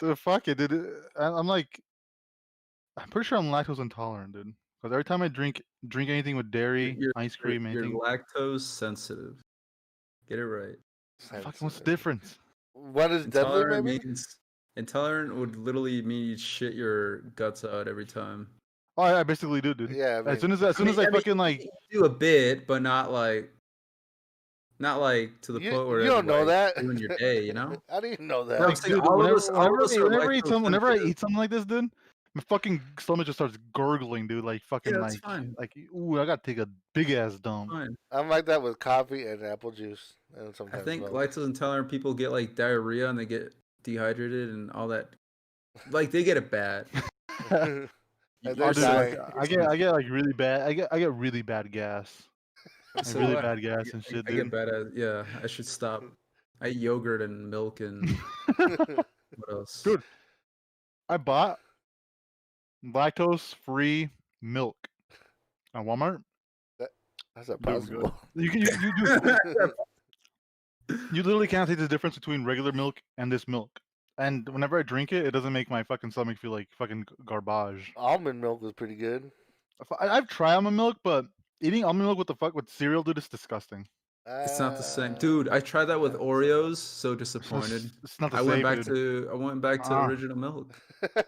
The fuck it, dude. I'm like, I'm pretty sure I'm lactose intolerant, dude. Because every time I drink anything with dairy, You're, ice you're, cream, you're anything, lactose sensitive. Get it right. fucking what's the difference? What is deadly, Intolerant maybe? means intolerant would literally mean you shit your guts out every time. Oh, I basically do, dude. Yeah, I mean, As soon as I fucking like, you do a bit, but not like to the you point where you it's don't know like that. ruin your day, you know? How do you know that? Bro, like, see, dude, all of whenever us are whenever I lactose eat something like this, dude, my fucking stomach just starts gurgling, dude. Like fucking Yeah, that's fine. ooh, I gotta take a big ass dump. Fine. I'm like that with coffee and apple juice, and I sometimes think milk. lactose intolerant people get like diarrhea and they get dehydrated and all that. Like they get it bad. And You- they're Oh, dude, like, dying. I get like really bad. I get really bad gas. So Really do I. bad gas and shit, I get dude. bad at yeah. I should stop. I eat yogurt and milk and what else? Dude, I bought lactose-free milk at Walmart. That's not Dude, good. possible. You literally can't see the difference between regular milk and this milk. And whenever I drink it, it doesn't make my fucking stomach feel like fucking garbage. Almond milk was pretty good. I've tried almond milk, but eating almond milk with cereal, dude, is disgusting. It's not the same, dude. I tried that with Oreos. So disappointed. It's not the I same, went back dude. to original milk.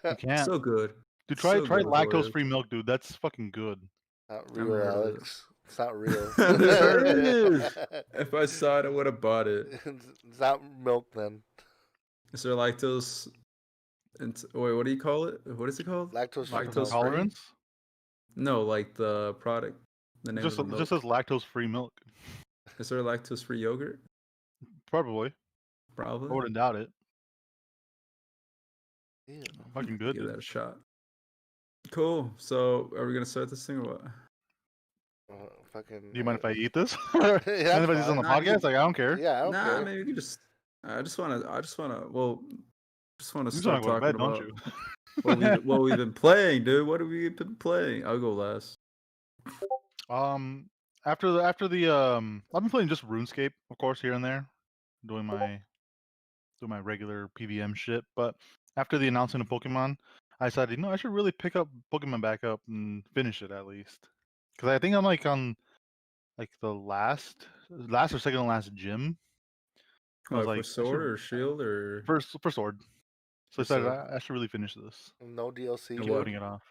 You can't. So good. Dude, try So good with lactose-free milk, dude. That's fucking good. Not Never real, heard of it. Alex. It's not real. There it is. If I saw it, I would have bought it. It's not milk then. Is there lactose? Wait, what do you call it? What is it called? Lactose free Lactose milk. Tolerance? No, like the product. The name Just of the it just milk. says lactose-free milk. Is there lactose-free yogurt? Probably. I Probably. wouldn't doubt it. Yeah. Fucking good, Give dude. that a shot. Cool. So, are we gonna start this thing or what? Fucking. Do you mind if I eat this? Yeah, And if I do this on the Nah, you- podcast? Like, I don't care. Yeah, I don't Nah, care. maybe we can just. I just wanna. Well, just wanna You just start wanna go to talking bed, don't about you? what we've been playing, dude. What have we been playing? I'll go last. After the I've been playing just RuneScape, of course, here and there, doing my regular PVM shit. But after the announcement of Pokemon, I decided, I should really pick up Pokemon back up and finish it at least. Because I think I'm like on like the last or second to last gym. I was For like, I sword should- or shield or for sword. So I For decided sword. I should really finish this. No DLC. And Keep what? putting it off.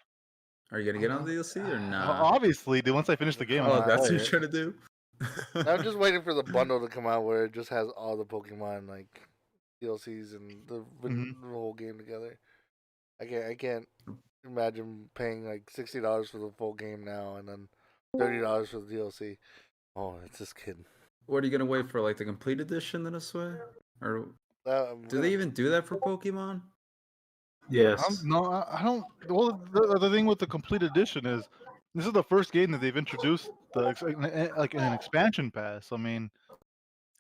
Are you gonna get on DLC or nah? Obviously, dude, once I finish the game, Come I'm Oh, gonna on. that's play what it. you're trying to do. I'm just waiting for the bundle to come out where it just has all the Pokemon like DLCs and the whole game together. I can't imagine paying like $60 for the full game now and then $30 for the DLC. Oh, it's this kid. What are you gonna wait for? Like the complete edition then, Josue? Or do they even do that for Pokemon? Yes. No, I don't. Well, the thing with the complete edition is this is the first game that they've introduced like an expansion pass. I mean,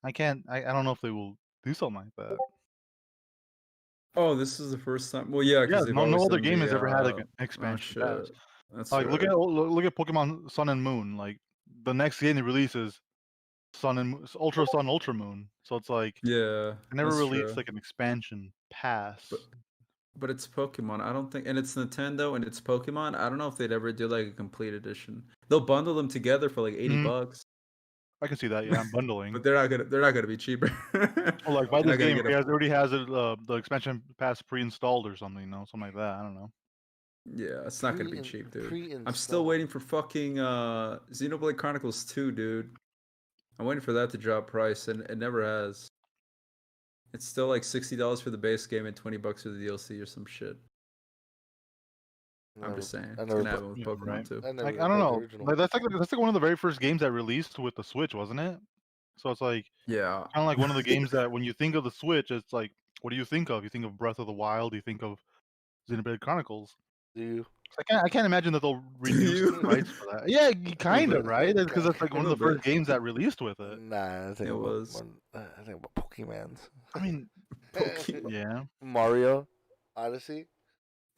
I don't know if they will do something like that. Oh, this is the first time. Well, yeah, because Yeah, no other game has ever had like an expansion pass. That's Like right. look at Pokemon Sun and Moon. Like the next game they release is Ultra Sun, Ultra Moon. So it's like Yeah, they never that's released true. like an expansion pass. But it's Pokemon. I don't think, and it's Nintendo and it's Pokemon. I don't know if they'd ever do like a complete edition. They'll bundle them together for like $80. I can see that. Yeah, I'm bundling. But they're not gonna be cheaper. Or like buy You're this not gonna game. get If it already has it, the expansion pass pre-installed or something. Something like that. I don't know. Yeah, it's not gonna be cheap, dude. I'm pre-installed. still waiting for fucking Xenoblade Chronicles 2, dude. I'm waiting for that to drop price, and it never has. It's still like $60 for the base game and $20 for the DLC or some shit. I'm just saying. It's gonna happen with Pokemon right. too. Like I don't know. Like, that's like one of the very first games that released with the Switch, wasn't it? So it's like Yeah. kind of like one of the games that when you think of the Switch, it's like, what do you think of? You think of Breath of the Wild. You think of Xenoblade Chronicles. Do you? I can't imagine that they'll reduce the price for that. Yeah, kind of, right? Because that's like one of the first games that released with it. Nah, I think It about was. I think about Pokemons. I mean, yeah. Mario, Odyssey.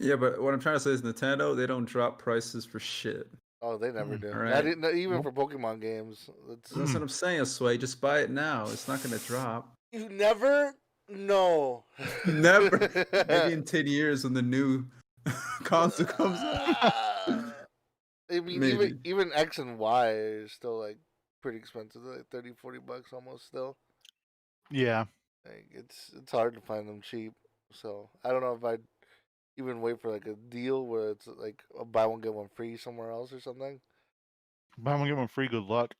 Yeah, but what I'm trying to say is Nintendo, they don't drop prices for shit. Oh, they never do. Right. Not even for Pokemon games. That's what I'm saying, Sway. Just buy it now. It's not gonna drop. You never No. Never. Maybe in 10 years when the new console comes out. I mean, Maybe. even X and Y is still like pretty expensive, like $30-40 almost still. Yeah. Like it's hard to find them cheap. So I don't know if I'd even wait for like a deal where it's like a buy one get one free somewhere else or something. Buy one get one free. Good luck.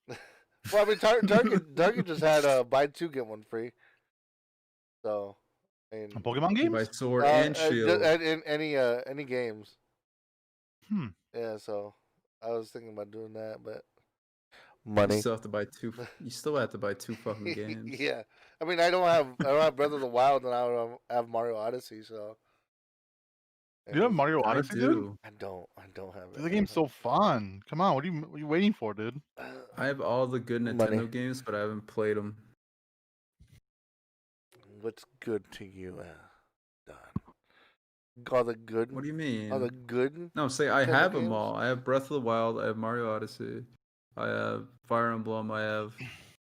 Well, I mean, Target just had buy two get one free. So, I mean, Pokemon You buy games? sword and shield. in any games. Hmm. Yeah, so I was thinking about doing that, but You money. still have to buy two. You still have to buy two fucking games. Yeah, I mean, I don't have Breath of the Wild, and I don't have Mario Odyssey, so. You have Mario I Odyssey, dude? do. I don't have it. Dude, the game's so fun. Come on, what are you waiting for, dude? I have all the good Nintendo Money. games, but I haven't played them. What's good to you, Don? All the good. What do you mean? All the good. No, say I Nintendo have them games? all. I have Breath of the Wild. I have Mario Odyssey. I have Fire Emblem. I have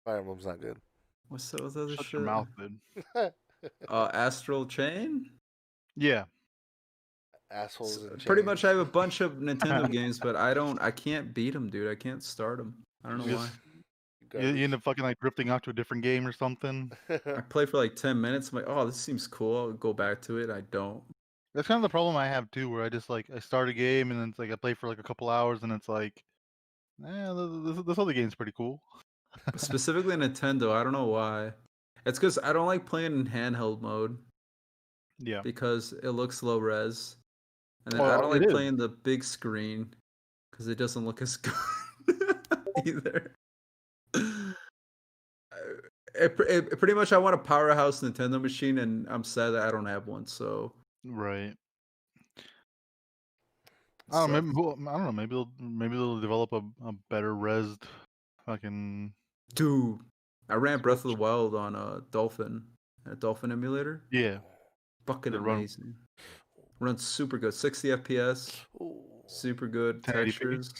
Fire Emblem's not good. what's that other Shut shit? your mouth, dude. Astral Chain. Yeah. Assholes and Pretty chains. much, I have a bunch of Nintendo games, but I can't beat them, dude. I can't start them. I don't know why. You end up fucking like drifting out to a different game or something. I play for like 10 minutes. I'm like, oh, this seems cool. I'll go back to it. I don't. That's kind of the problem I have too, where I just like I start a game and then it's like I play for like a couple hours and it's like, this other game's pretty cool. Specifically Nintendo, I don't know why. It's because I don't like playing in handheld mode. Yeah. Because it looks low res. And then Well, I don't it like is. playing the big screen because it doesn't look as good either. Pretty much, I want a powerhouse Nintendo machine, and I'm sad that I don't have one. So Right. I don't know. I don't know. Maybe they'll develop a better resed fucking. dude, I ran Breath of the Wild on a Dolphin emulator. Yeah. Fucking They run- amazing. Runs super good, 60 FPS, Ooh. super good 1080p. textures.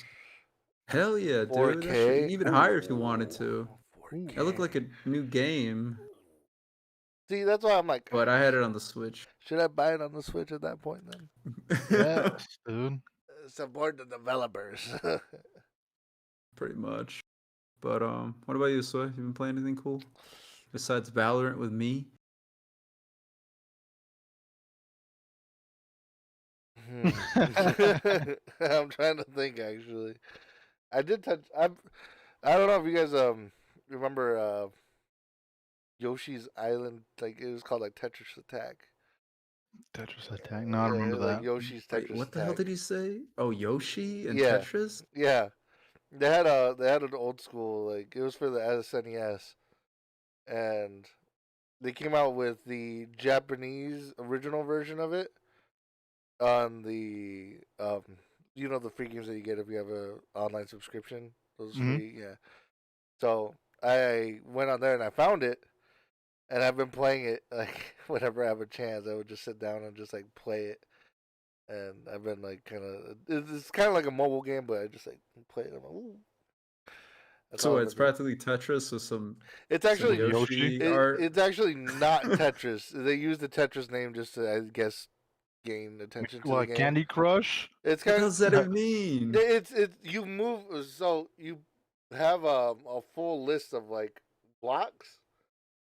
Hell yeah, dude! 4K? That shit, even higher if you wanted to. 4K. It looked like a new game, See, that's why I'm like, but I had it on the Switch. should I buy it on the Switch at that point then? Yes, dude. Support the developers. Pretty much. But what about you, Soy? You been playing anything cool besides Valorant with me? I'm trying to think actually. I did touch. I don't know if you guys remember Yoshi's Island. Like it was called like Tetris Attack. Tetris Attack. No, I remember like that. Yoshi's Tetris Wait, what Attack. the hell did he say? Oh, Yoshi and Yeah. Tetris? Yeah, they had an old school like it was for the SNES, and they came out with the Japanese original version of it on the the free games that you get if you have a online subscription. Those free, yeah. So I went on there and I found it, and I've been playing it like whenever I have a chance. I would just sit down and just like play it, and I've been like it's kind of like a mobile game, but I just like play it. I'm like, ooh. That's all So I've it's been doing. practically Tetris with some. It's actually Yoshi art. It's actually not Tetris. They use the Tetris name just to, I guess, gain attention to the What, game. Candy Crush? It's What kind does that even mean? It's you move, so you have a full list of like blocks,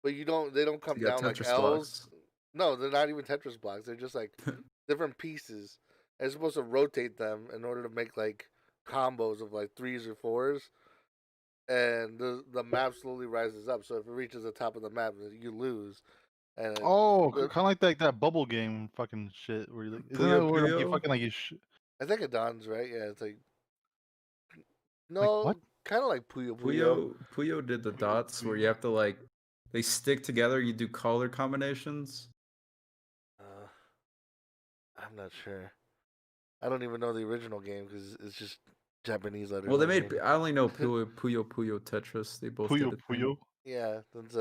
but they don't come You got down like Tetris L's. blocks. No, they're not even Tetris blocks. They're just like different pieces. And you're supposed to rotate them in order to make like combos of like 3s or 4s. And the map slowly rises up. So if it reaches the top of the map, you lose. And Oh, kind of like that bubble game fucking shit. Where you like, isn't that Puyo where you Puyo? fucking like I think Adan's right. Yeah, it's like Like what? kind of like Puyo Puyo. Puyo did the dots where you have to like they stick together. You do color combinations. I'm not sure. I don't even know the original game because it's just Japanese letters. Well, they made. I only know Puyo Tetris. They both Puyo did a thing. Puyo? Yeah, that's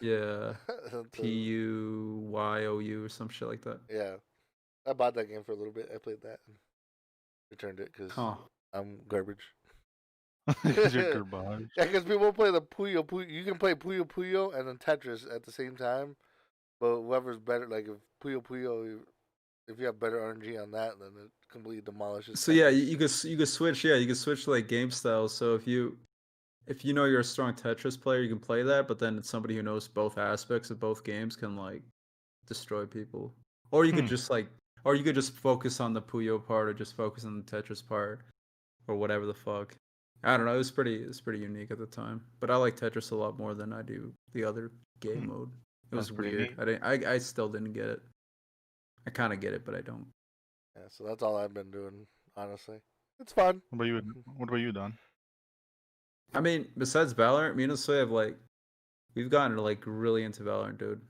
Yeah, PUYOU or some shit like that. Yeah, I bought that game for a little bit. I played that and returned it because I'm garbage. You're garbage. Yeah, because people play the Puyo Puyo. You can play Puyo Puyo and then Tetris at the same time, But whoever's better, like if Puyo, if you have better RNG on that, then it completely demolishes. So yeah, you could switch. Yeah, you could switch like game styles. So if you know you're a strong Tetris player, you can play that. But then somebody who knows both aspects of both games can like destroy people. Or you could just focus on the Puyo part, or just focus on the Tetris part, or whatever the fuck. I don't know. It was pretty unique at the time. But I like Tetris a lot more than I do the other game mode. It was weird. I still didn't get it. I kind of get it, but I don't. Yeah, so that's all I've been doing. Honestly, it's fun. What about you, Don? I mean, besides Valorant, me and Josue have like, we've gotten like really into Valorant, dude.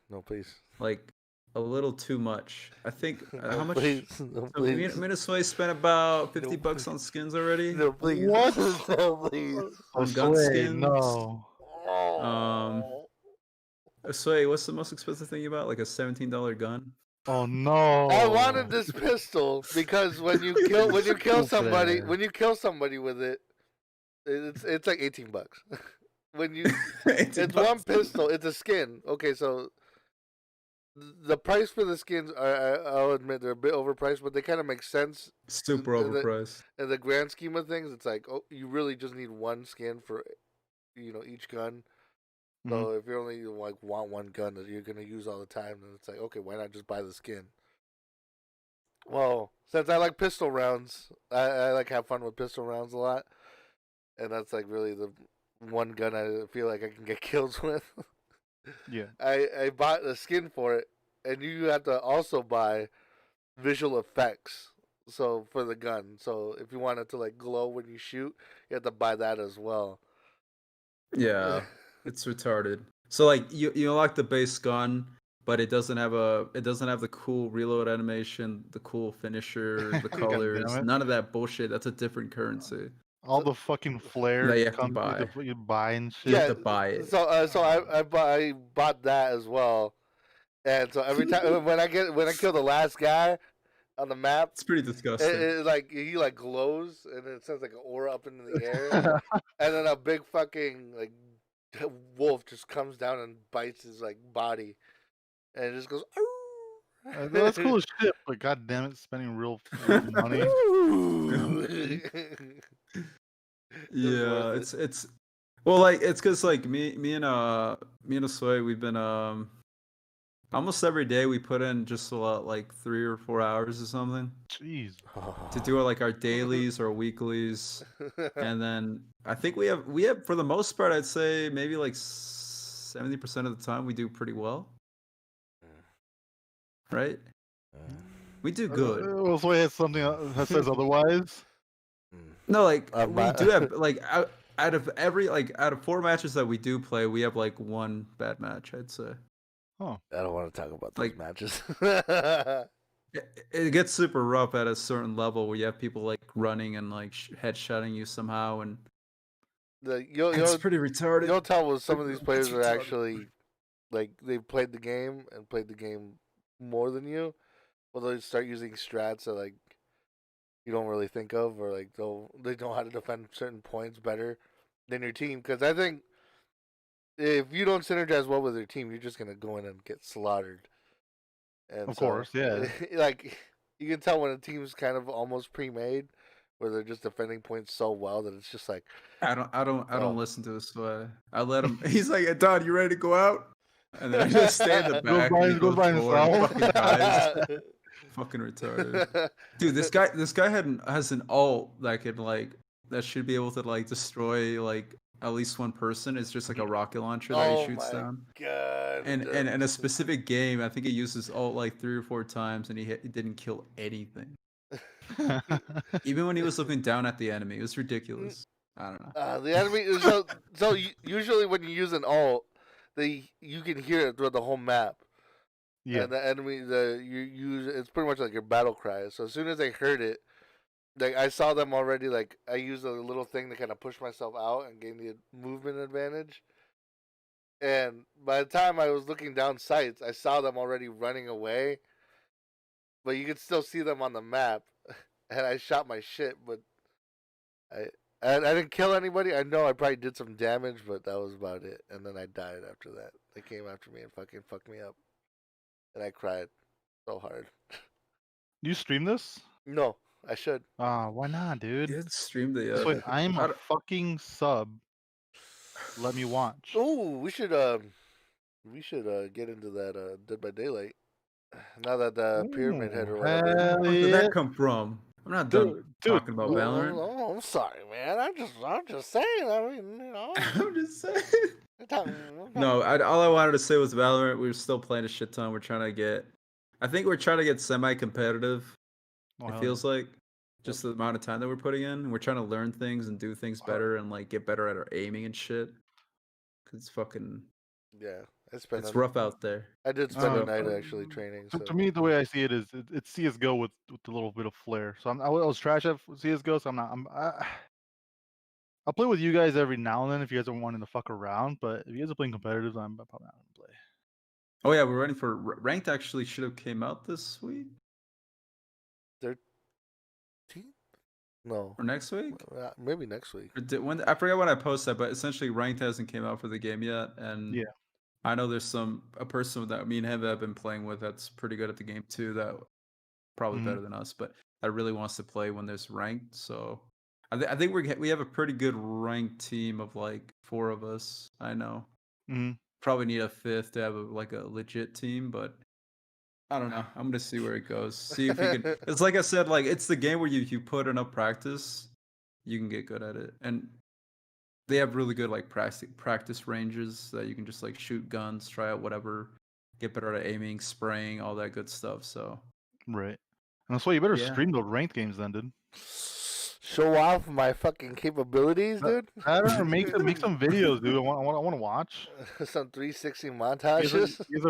No, please. Like a little too much. I think how much? Please. No, please. Me and Josue spent about $50 on skins already. No, please. What? No, please. On gun skins. No. Josue, what's the most expensive thing you bought? Like a $17 gun? Oh no! I wanted this pistol because when you kill somebody with it, it's like $18. When you it's one pistol, it's a skin. Okay, so the price for the skins, I'll admit they're a bit overpriced, but they kind of make sense. Super overpriced. In the grand scheme of things, it's like, oh, you really just need one skin for, each gun. So if you only like want one gun that you're gonna use all the time, then it's like, okay, why not just buy the skin? Well, since I like pistol rounds, I like have fun with pistol rounds a lot, and that's like really the one gun I feel like I can get kills with. Yeah. I bought the skin for it, and you have to also buy visual effects. So for the gun, so if you want it to like glow when you shoot, you have to buy that as well. Yeah. It's retarded. So like you unlock the base gun, but it doesn't have the cool reload animation, the cool finisher, the colors, none of that bullshit. That's a different currency. All the fucking flares that you have to buy. You buy and shit. You have to buy it. So I bought that as well, and so every time when I kill the last guy on the map, it's pretty disgusting. It like he like glows, and it sends like an aura up into the air, and then a big fucking like wolf just comes down and bites his like body, and it just goes. That's cool as shit, but god damn it, spending real money. Yeah, it's well, like it's because like me and Josue, we've been almost every day we put in just like 3 or 4 hours or something. Jeez. To do like our dailies or weeklies, and then I think we have for the most part, I'd say maybe like 70% of the time we do pretty well. Right? We do good. Josue has something that says otherwise. No, like we do have like out of 4 matches that we do play, we have like 1 bad match, I'd say. Oh, I don't want to talk about those matches. It gets super rough at a certain level where you have people like running and like headshotting you somehow, and it's pretty retarded. You'll tell when some of these players are actually like they've played the game more than you. Well, they start using strats that like you don't really think of, or like they know how to defend certain points better than your team. Because I think if you don't synergize well with your team, you're just gonna go in and get slaughtered. And of course, yeah. Like you can tell when a team's kind of almost pre-made, where they're just defending points so well that it's just like I don't listen to this way. I let him. He's like, Adan, you ready to go out? And then I just stay in the back. Goes by himself. Fucking dies. Fucking retarded, dude. This guy has an ult that should be able to like destroy like at least one person. It's just like a rocket launcher that he shoots down. God. And in a specific game, I think he used his ult like 3 or 4 times, and he didn't kill anything. Even when he was looking down at the enemy, it was ridiculous. I don't know. The enemy so usually when you use an ult, you can hear it throughout the whole map. Yeah. And the enemy, you use it's pretty much like your battle cry. So as soon as I heard it, like I saw them already. Like I used a little thing to kind of push myself out and gain the movement advantage. And by the time I was looking down sights, I saw them already running away. But you could still see them on the map. And I shot my shit, but I didn't kill anybody. I know I probably did some damage, but that was about it. And then I died after that. They came after me and fucking fucked me up. and I cried so hard. Do you stream this? No, I should. Why not, dude? You haven't streamed it This way, yet. I'm a fucking sub. Let me watch. Oh, we should get into that Dead by Daylight. Now that the Pyramid Head or whatever. Hell Where did yeah. that come from? I'm not done Dude, talking about Valorant. Oh, I'm sorry, man. I'm just saying. I mean, I'm just saying. No, all I wanted to say was Valorant. We were still playing a shit ton. I think we're trying to get semi-competitive. It feels like just the amount of time that we're putting in. We're trying to learn things and do things better and like get better at our aiming and shit. Cause it's fucking it's rough out there. I did spend a night actually training. So. To me, the way I see it is, it's CS:GO with a little bit of flair. So I was trash at CS:GO, so I'll play with you guys every now and then if you guys are wanting to fuck around. But if you guys are playing competitive, I'm probably not gonna play. Oh yeah, we're ready for ranked. Actually, should have came out this week. 13th? No. Or next week? Maybe next week. I forget when I posted that, but essentially ranked hasn't came out for the game yet, and yeah, I know there's a person that me and him have been playing with that's pretty good at the game too. That probably better than us, but that really wants to play when there's ranked. So I think we have a pretty good ranked team of like 4 of us. I know. Probably need a 5th to have a legit team, but I don't know. I'm gonna see where it goes. See if we can. It's like I said, like it's the game where you put enough practice, you can get good at it, and they have really good like practice ranges that you can just like shoot guns, try out whatever, get better at aiming, spraying, all that good stuff. So right. And that's why you better stream the ranked games then, dude. Show off my fucking capabilities, dude. I don't know, make some videos, dude. I want to watch some 360 montages. You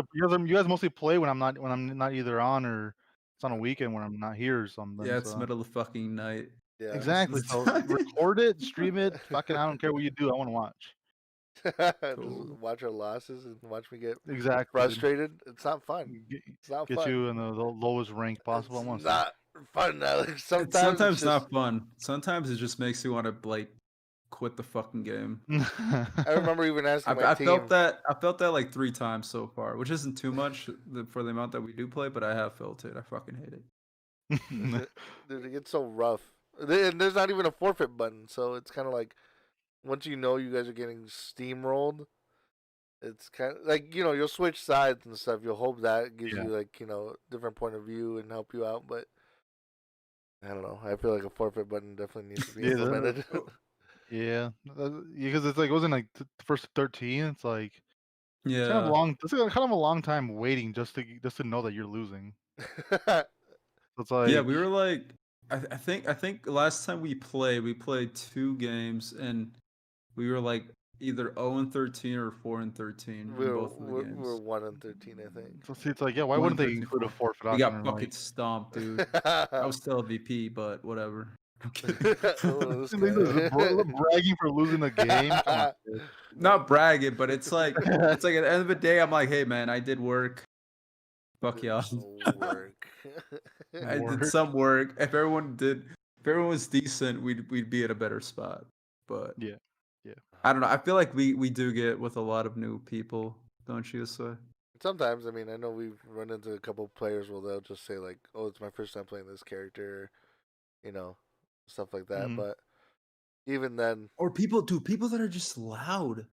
guys mostly play when I'm not either on or it's on a weekend when I'm not here or something. Yeah, it's middle of the fucking night. Yeah, exactly. So record it, stream it. Fucking, I don't care what you do. I want to watch. Just watch our losses and watch me get frustrated. Dude. It's not fun. It's not fun. Get you in the lowest rank possible. It's not fun, Alex. Sometimes it's not fun. Sometimes it just makes you want to like quit the fucking game. I remember even asking my team. I felt that like 3 times so far, which isn't too much for the amount that we do play, but I have felt it. I fucking hate it. Dude, it gets so rough. And there's not even a forfeit button, so it's kind of like once you know you guys are getting steamrolled, it's kind of like, you'll switch sides and stuff. You'll hope that gives you like, different point of view and help you out, but I don't know. I feel like a forfeit button definitely needs to be implemented. Yeah, because it's like it wasn't like the first 13. It's like it's kind of long. It's kind of a long time waiting just to know that you're losing. It's like we were like I think last time we played 2 games and we were like either 0-13 or 4-13 in both of the games. We were 1-13, I think. So see, it's like, why wouldn't they include a forfeit option? We got fucking stomped, dude. I was still a VP, but whatever. I'm kidding. Bragging for losing a game. Come on, not bragging, but it's like at the end of the day, I'm like, hey man, I did work. Fuck y'all. I did some work. If everyone was decent, we'd be at a better spot. But yeah. I don't know. I feel like we do get with a lot of new people, don't you, Josue? Sometimes, I mean, I know we've run into a couple players where they'll just say like, "Oh, it's my first time playing this character," stuff like that. But even then, or people that are just loud.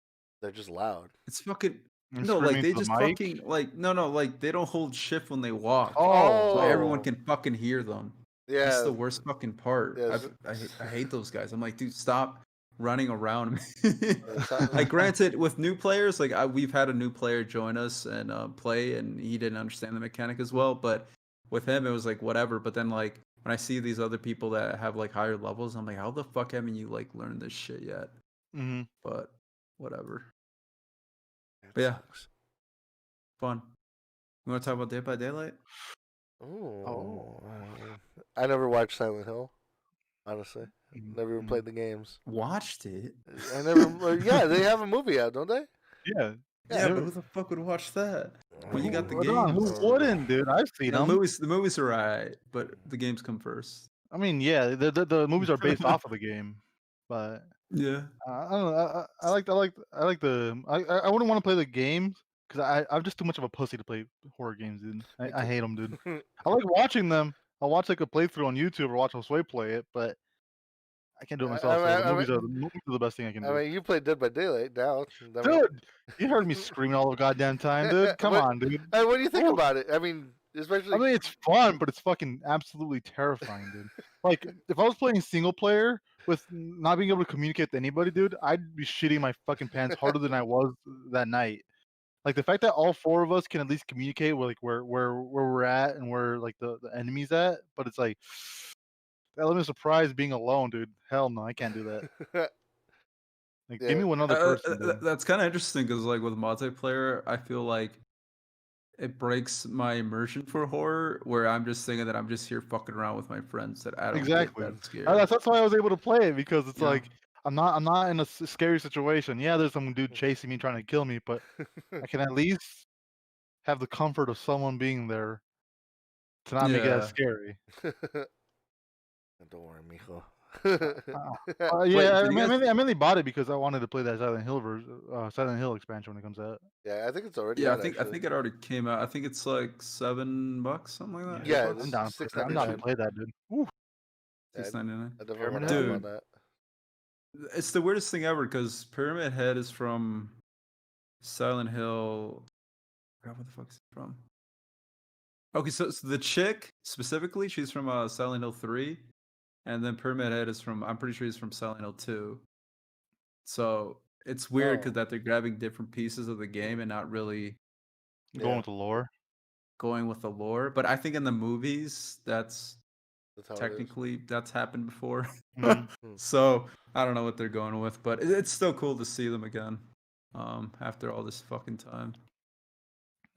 They're just loud. It's fucking. No, like they just fucking like no, like they don't hold shift when they walk. So everyone can fucking hear them. Yeah, that's the worst fucking part. I hate those guys. I'm like, dude, stop running around. Like, granted, with new players, like we've had a new player join us and play, and he didn't understand the mechanic as well. But with him, it was like whatever. But then like when I see these other people that have like higher levels, I'm like, how the fuck haven't you like learned this shit yet? But whatever. But yeah, fun. You want to talk about Dead by Daylight? Oh, I never watched Silent Hill. Honestly, never even played the games. Watched it? I never. Yeah, they have a movie out, don't they? Yeah. Yeah, but who the fuck would watch that? When you got the games. Who wouldn't, dude? I've seen them. The movies are alright, but the games come first. I mean, yeah, the movies are based off of the game, but yeah, I don't know. I wouldn't want to play the games because I'm just too much of a pussy to play horror games, dude. Me I too. hate them, dude. I like watching them. I'll watch like a playthrough on YouTube or watch Josue play it, but I can't do it myself. So the movies are the best thing I can I do. mean, you play Dead by Daylight now. I mean, Dude, you heard me screaming all the goddamn time, dude. Come on, dude. what do you think Ooh. about it? I mean, I especially. mean, it's fun, but it's fucking absolutely terrifying, dude. Like, if I was playing single player with not being able to communicate with anybody, dude, I'd be shitting my fucking pants harder than I was that night. Like the fact that all four of us can at least communicate with like where we're at and where like the enemy's at, but it's like that element of surprise being alone, dude. Hell no, I can't do that. Like, give Yeah. me one other person, dude. That's kind of interesting because like with multiplayer, I feel like it breaks my immersion for horror, where I'm just thinking that I'm just here fucking around with my friends, that I don't Exactly. get that scared. That's why I was able to play it, because it's Yeah. like I'm not in a scary situation. Yeah, there's some dude chasing me trying to kill me, but I can at least have the comfort of someone being there to not make it as scary. Don't worry, mijo. Wait, Yeah, did you guys- I mainly bought it because I wanted to play that Silent Hill expansion when it comes out. Yeah, I think it's already Yeah, out. I think it already came out. I think it's like $7, something like that. Yeah, I'm down to play that. I'm down to $6.99. play that, dude. Ooh. Yeah, $6.99. I definitely want Pyramid to Head? hop on Dude. that. It's the weirdest thing ever because Pyramid Head is from Silent Hill. God, what the fuck is it from? Okay, so the chick specifically, she's from Silent Hill 3, and then Pyramid Head is from, I'm pretty sure he's from Silent Hill 2. So it's weird because that they're grabbing different pieces of the game and not really Going with the lore. going with the lore. But I think in the movies, that's how technically that's happened before. Mhm. So I don't know what they're going with, but it's still cool to see them again after all this fucking time.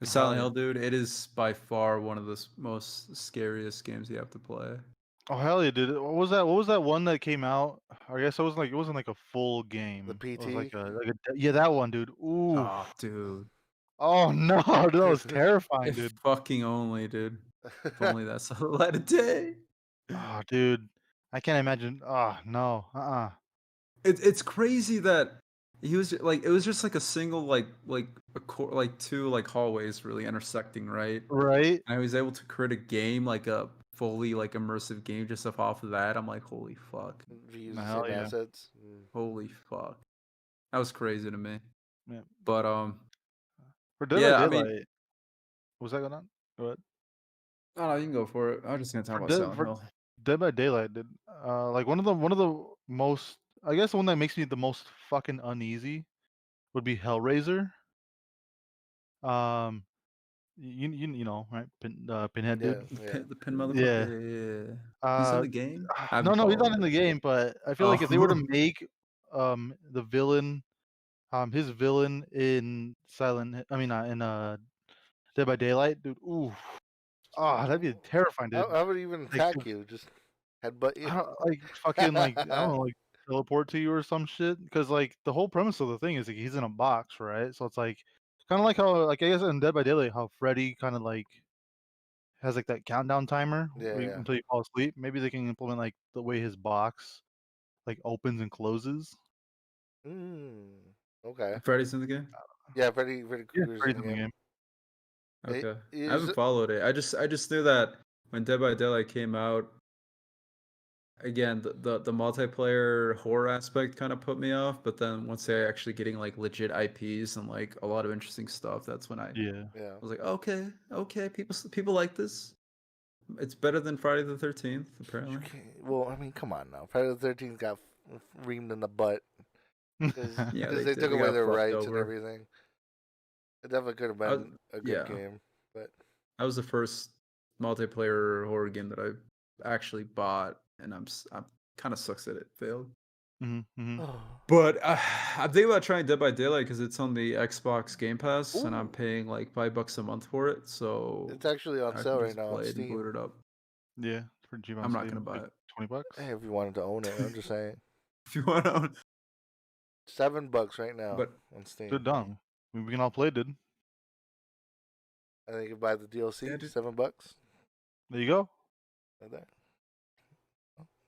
The Silent Hill, dude, it is by far one of the most scariest games you have to play. Oh hell yeah, dude! What was that? What was that one that came out? I guess it wasn't like a full game. The PT. It was like yeah, that one, dude. Ooh. Oh, dude. Oh no, dude, that was terrifying, If dude. fucking only, dude. If only that's a light of day. Oh, dude, I can't imagine. Oh no, It's crazy that he was like, it was just like a single like two like hallways really intersecting, right? Right? And I was able to create a game, like a fully like immersive game just off of that. I'm like, holy fuck. If you use the Hell same yeah. assets. Holy fuck. That was crazy to me. Yeah. But For Dead yeah, by I mean, Daylight, was that going on? Go ahead. no, no, you can go for it. I was just gonna talk about Silent Hill. Dead by Daylight, dude. Like one of the most, I guess the one that makes me the most fucking uneasy would be Hellraiser. You know, right? Pinhead, dude. Yeah. The pin Yeah. motherfucker. Yeah. He's in the game? I haven't No, he's not followed in the it. game, but I feel like if they were to make the villain, his villain in Dead by Daylight, dude. Ooh, that'd be terrifying, dude. I would even Like, attack you, just headbutt you. I don't like fucking like I don't know, like teleport to you or some shit. Because like the whole premise of the thing is like he's in a box, right? So it's like kind of like how like I guess in Dead by Daylight how Freddy kind of like has like that countdown timer Yeah. until you fall asleep. Maybe they can implement like the way his box like opens and closes. Okay. Freddy's in the game? Yeah, Freddy Yeah, Krueger's Freddy's in the in the game. Okay. Is I haven't it- followed it. I just knew that when Dead by Daylight came out, again, the multiplayer horror aspect kind of put me off, but then once they're actually getting like legit IPs and like a lot of interesting stuff, that's when I Yeah. was like, okay, people like this. It's better than Friday the 13th, apparently. Well, I mean, come on now. Friday the 13th got reamed in the butt because Yeah, they they took away got their fucked rights and over. everything. It definitely could have been a good game, but That was the first multiplayer horror game that I actually bought, and I'm kind of sucks that it failed. But I'm thinking about trying Dead by Daylight because it's on the Xbox Game Pass, and I'm paying like $5 a month for it. So it's actually on I sale can right just now on play it and boot Steam. it up. Yeah, for cheap on I'm not Steam, gonna buy like it. $20. Hey, if you wanted to own it, I'm just saying. If you want to, $7 right now but on Steam. Good dumb. I mean, we can all play, dude. And then you can buy the DLC, Yeah, dude. $7. There you go. Right there.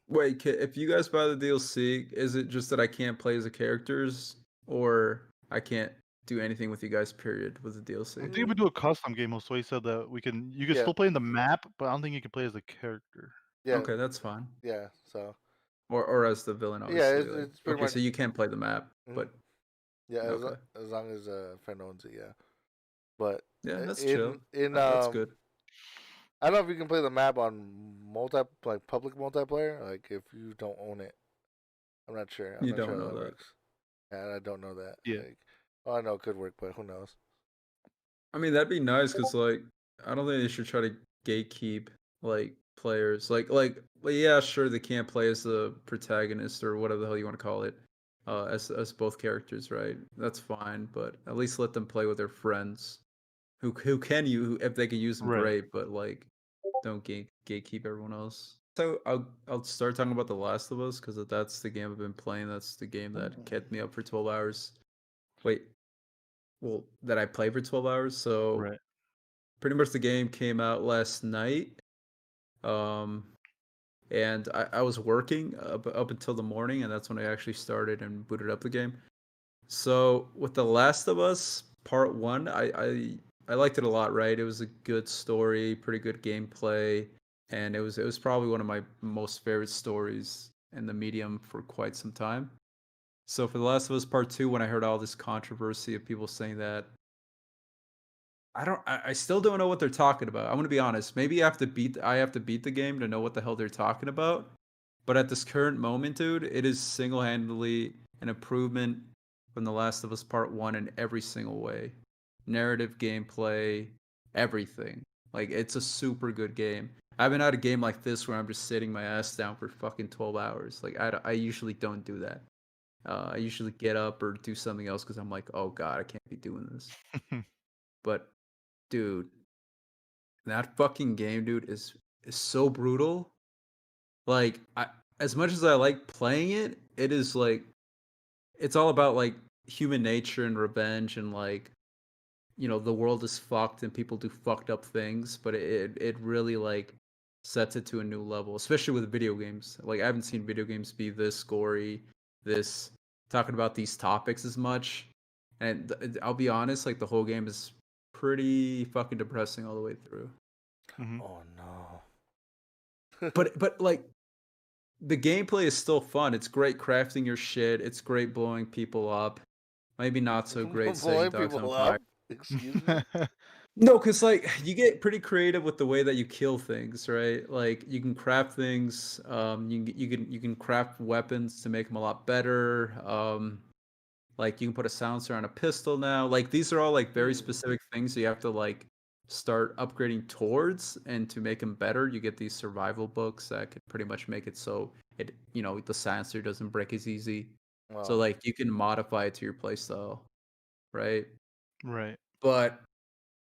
wait, if you guys buy the DLC, is it just that I can't play as the characters, or I can't do anything with you guys. Period. With the I DLC. think we do a custom game. So he said that you can Yeah. still play in the map, but I don't think you can play as a character. Yeah. Okay, that's fine. Yeah. So. Or as the villain, Yeah, obviously. it's pretty okay, much. so you can't play the map, Mhm. but Yeah, okay. as long as a friend owns it, yeah. But Yeah, that's in chill. That's good. I don't know if you can play the map on public multiplayer, like if you don't own it. I'm not sure. I'm You not don't sure how know that that. works. And I don't know that. Yeah. Like, well, I know it could work, but who knows? I mean, that'd be nice because, like, I don't think they should try to gatekeep like players. Well, yeah, sure, they can't play as the protagonist or whatever the hell you want to call it, as both characters, right? That's fine, but at least let them play with their friends, who can you if they can use them, Right. great. But like, don't gatekeep everyone else. So I'll start talking about The Last of Us because that's the game I've been playing. That's the game that kept me up for 12 hours. Wait, well, that I played for 12 hours. So Right. pretty much the game came out last night. And I was working up until the morning, and that's when I actually started and booted up the game. So with The Last of Us Part 1, I liked it a lot, right? It was a good story, pretty good gameplay, and it was probably one of my most favorite stories in the medium for quite some time. So for The Last of Us Part 2, when I heard all this controversy of people saying that, I still don't know what they're talking about. I'm gonna be honest. Maybe I have to beat the game to know what the hell they're talking about. But at this current moment, dude, it is single-handedly an improvement from The Last of Us Part 1 in every single way. Narrative, gameplay, everything. Like, it's a super good game. I haven't had a game like this where I'm just sitting my ass down for fucking 12 hours. Like, I usually don't do that. I usually get up or do something else because I'm like, oh god, I can't be doing this. But dude, that fucking game, dude, is so brutal. Like, as much as I like playing it, it is like it's all about like human nature and revenge and like, the world is fucked and people do fucked up things, but it really like sets it to a new level, especially with video games. Like, I haven't seen video games be this gory, this talking about these topics as much. And I'll be honest, like the whole game is pretty fucking depressing all the way through. Mm-hmm. Oh no. But like the gameplay is still fun. It's great crafting your shit. It's great blowing people up. Maybe not so great setting dogs on fire. Excuse me. No, because like you get pretty creative with the way that you kill things, right? Like you can craft things. You can craft weapons to make them a lot better. Like you can put a silencer on a pistol now. Like these are all like very specific things you have to like start upgrading towards, and to make them better, you get these survival books that can pretty much make it so the silencer doesn't break as easy. Wow. So like you can modify it to your playstyle, right? Right. But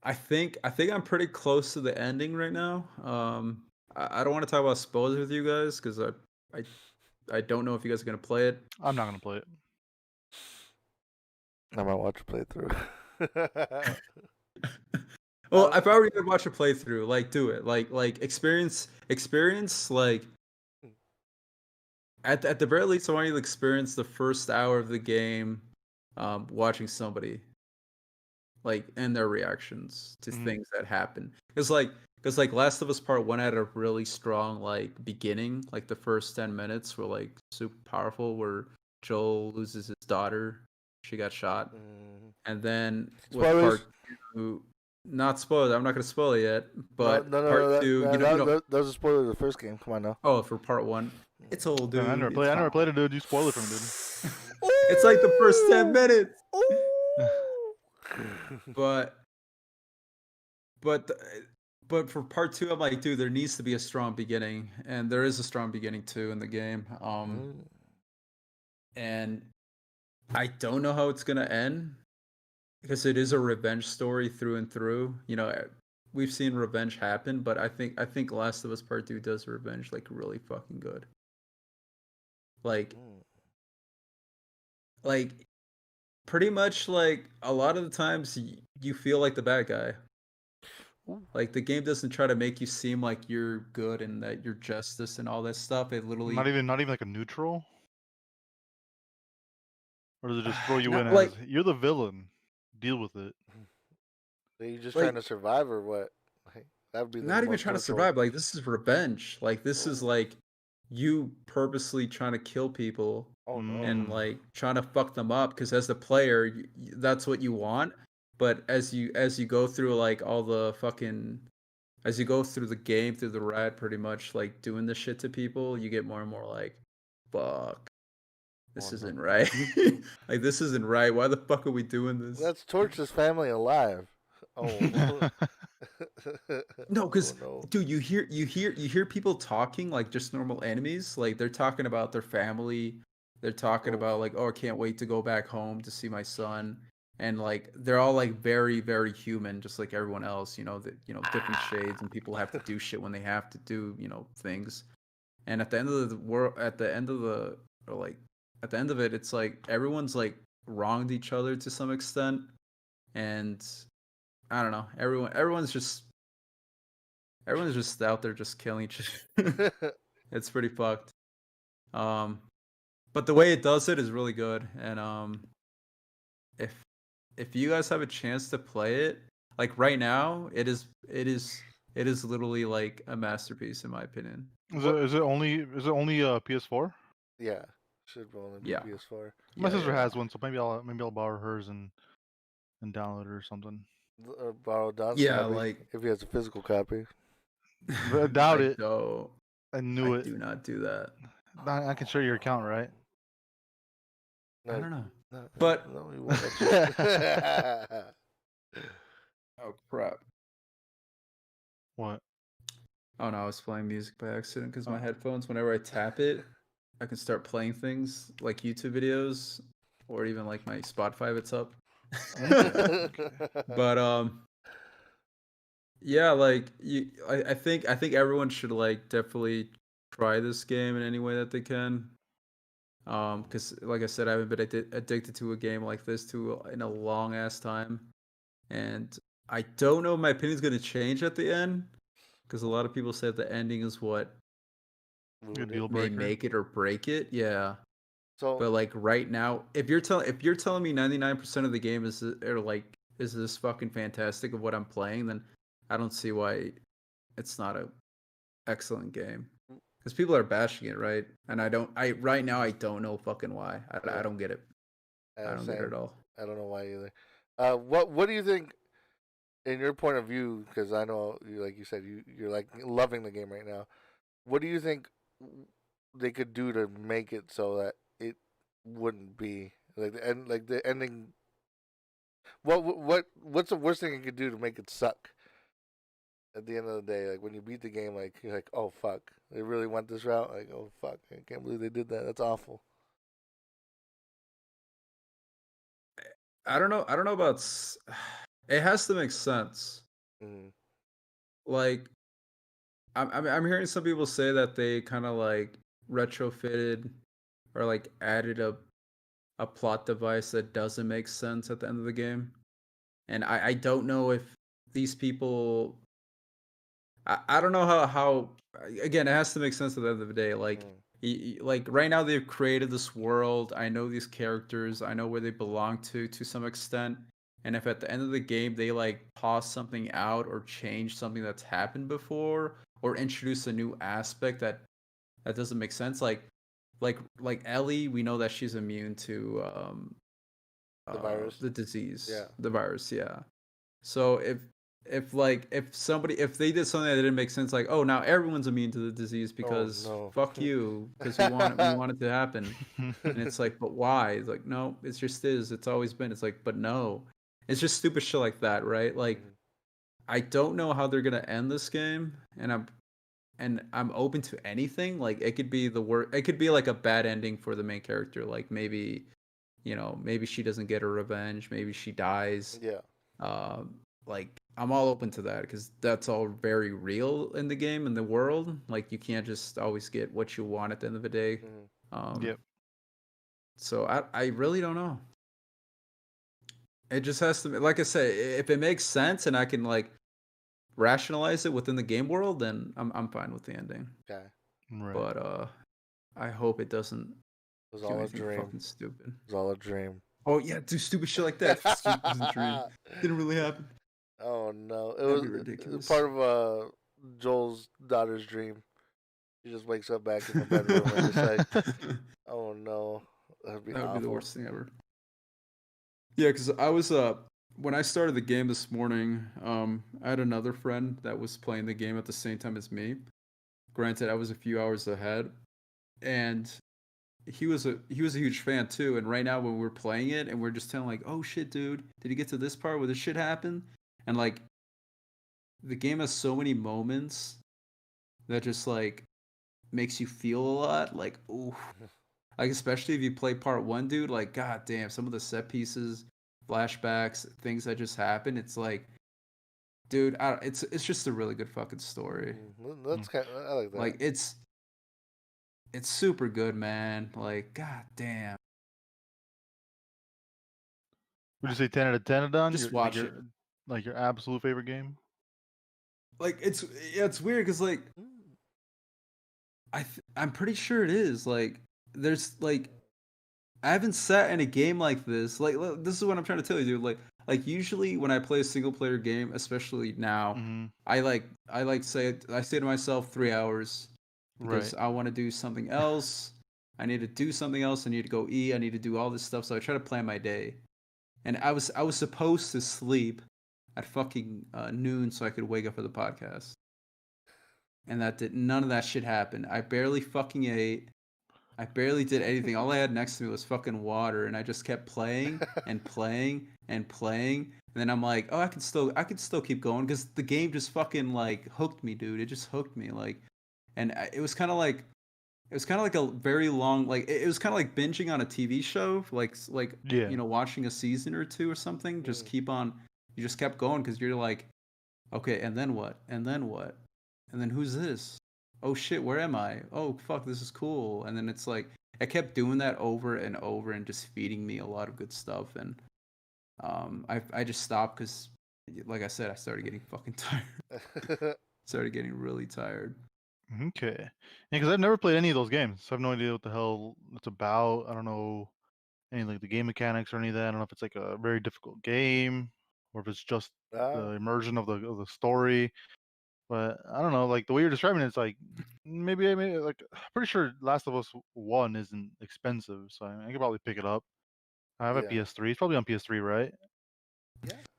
I think I'm pretty close to the ending right now. I don't want to talk about spoilers with you guys because I don't know if you guys are gonna play it. I'm not gonna play it. I might watch a playthrough. Well, if I were to watch a playthrough, like do it, like experience like at the very least, I want you to experience the first hour of the game, watching somebody, like, and their reactions to things that happen. Because like Last of Us Part 1 had a really strong like beginning, like the first 10 minutes were like super powerful, where Joel loses his daughter, she got shot, and then with Part 2. Not spoiled. I'm not going to spoil it yet. But Part 2, that was a spoiler of the first game. Come on now. Oh, for Part 1, it's old, dude. I never played it, dude. You spoil it for me, dude. It's like the first 10 minutes. But for Part 2, I'm like, dude, there needs to be a strong beginning, and there is a strong beginning too in the game. And I don't know how it's gonna end, because it is a revenge story through and through. We've seen revenge happen, but I think Last of Us Part 2 does revenge like really fucking good. Like pretty much like a lot of the times you feel like the bad guy. Like the game doesn't try to make you seem like you're good and that you're justice and all that stuff. It literally not even like a neutral. Or does it just throw you in like, as you're the villain? deal with it. Are you just Like- trying to survive or what? Like, that would be the Not even most trying to hurtful. survive. Like, this is revenge. Like, this is Oh. like you purposely trying to kill people Oh no. and like trying to fuck them up because as the player, that's what you want. But as you go through like all the fucking as you go through the game, through the ride, pretty much like doing this shit to people, you get more and more like, fuck, this Oh, isn't no. right. Like, this isn't right. Why the fuck are we doing this? Let's torch this family alive. Oh. No, because Oh, no. dude, you hear people talking like just normal enemies. Like, they're talking about their family. They're talking Oof. about like, oh, I can't wait to go back home to see my son. And like, they're all like very, very human, just like everyone else. Different shades, and people have to do shit when they have to do things. And at the end of the world, at the end of it, it's like everyone's like wronged each other to some extent, and I don't know. Everyone's just out there just killing each other. It's pretty fucked. But the way it does it is really good. And if you guys have a chance to play it, like right now, it is literally like a masterpiece in my opinion. Is it only PS4? Yeah. Should only be Yeah. PS4. My Yeah, sister yeah. has one, so maybe I'll borrow hers and download it or something. Or borrow Don's Yeah, copy like if he has a physical copy. I doubt it. Don't. I knew I it. do not do that. I can share your account, right? I don't know. No, But- no, he won't let you. Oh crap. What? Oh no, I was playing music by accident because my Oh. headphones, whenever I tap it, I can start playing things like YouTube videos or even like my Spotify if it's up. But yeah, like I think everyone should like definitely try this game in any way that they can. Because like I said, I haven't been addicted to a game like this in a long ass time, and I don't know if my opinion's gonna change at the end, because a lot of people said the ending is what Good deal may breaker. make it or break it. Yeah. So But like right now, if you're telling me 99% of the game is this fucking fantastic of what I'm playing, then I don't see why it's not a excellent game. Because people are bashing it, right? And right now I don't know fucking why. I don't get it. I don't get it at all. I don't know why either. What do you think, in your point of view? Because I know, like you said, you're like loving the game right now. What do you think they could do to make it so that it wouldn't be like the ending? What's the worst thing you could do to make it suck? At the end of the day, like when you beat the game, like you're like, oh fuck, they really went this route. Like, oh fuck, I can't believe they did that. That's awful. I don't know. I don't know about. It has to make sense. Mm-hmm. Like, I'm hearing some people say that they kind of like retrofitted or like added a plot device that doesn't make sense at the end of the game, and I don't know if these people. I don't know how again it has to make sense at the end of the day. Like like right now they've created this world. I know these characters. I know where they belong to some extent. And if at the end of the game they like toss something out or change something that's happened before or introduce a new aspect that doesn't make sense, like Ellie, we know that she's immune to The virus? the disease, Yeah. the virus, yeah. So if they did something that didn't make sense, like, oh, now everyone's immune to the disease because no. fuck you, because we want it to happen, and it's like, but why? It's like, no, it just is. It's always been. It's like, but no, it's just stupid shit like that, right? Like, I don't know how they're gonna end this game, and I'm open to anything. Like, it could be the worst. It could be like a bad ending for the main character. Like maybe, maybe she doesn't get her revenge. Maybe she dies. Yeah. Like, I'm all open to that because that's all very real in the game, in the world. Like, you can't just always get what you want at the end of the day. Yep. So I really don't know. It just has to, like I said, if it makes sense and I can like rationalize it within the game world, then I'm fine with the ending. Okay. Right. But I hope it doesn't It was do all a anything dream. fucking stupid. It was all a dream. Oh yeah, do stupid shit like that. It was a dream. Didn't really happen. Oh no, it That'd be was ridiculous. part of Joel's daughter's dream. She just wakes up back in the bedroom and it's like, oh no, that'd be That would awful. be the worst thing ever. Yeah, because I was when I started the game this morning, I had another friend that was playing the game at the same time as me. Granted, I was a few hours ahead, and he was a huge fan too. And right now, when we're playing it, and we're just telling like, "Oh shit, dude, did you get to this part where this shit happened?" And like, the game has so many moments that just like makes you feel a lot. Like, ooh, like especially if you play part one, dude. Like, god damn, some of the set pieces, flashbacks, things that just happen. It's like, dude, it's just a really good fucking story. That's kind. I like that. Like, it's super good, man. Like, god damn. Would you say 10 out of 10, Adan? Just watch it. Like your absolute favorite game? Like, it's weird because like I'm pretty sure it is. Like, there's like I haven't sat in a game like this. Like, this is what I'm trying to tell you, dude. Like usually when I play a single player game, especially now, I say to myself 3 hours because I want to do something else. I need to do something else. I need to go eat. I need to do all this stuff. So I try to plan my day. And I was supposed to sleep at fucking noon so I could wake up for the podcast. And none of that shit happened. I barely fucking ate. I barely did anything. All I had next to me was fucking water, and I just kept playing and playing and playing. And then I'm like, oh, I could still keep going because the game just fucking like hooked me, dude. It just hooked me, like, and it was kind of like a very long, like it was kind of like binging on a TV show, like Yeah. you know, watching a season or two or something. Just you just kept going because you're like, okay, and then what? And then what? And then who's this? Oh shit, where am I? Oh fuck, this is cool. And then it's like I kept doing that over and over and just feeding me a lot of good stuff. And I just stopped because, like I said, I started getting fucking tired. Started getting really tired. Okay. Yeah, because I've never played any of those games, so I have no idea what the hell it's about. I don't know any like the game mechanics or any of that. I don't know if it's like a very difficult game or if it's just the immersion of the story. But I don't know, like the way you're describing it, it's like maybe like I'm pretty sure Last of Us 1 isn't expensive, so I could probably pick it up. I have a PS3. It's probably on PS3, right?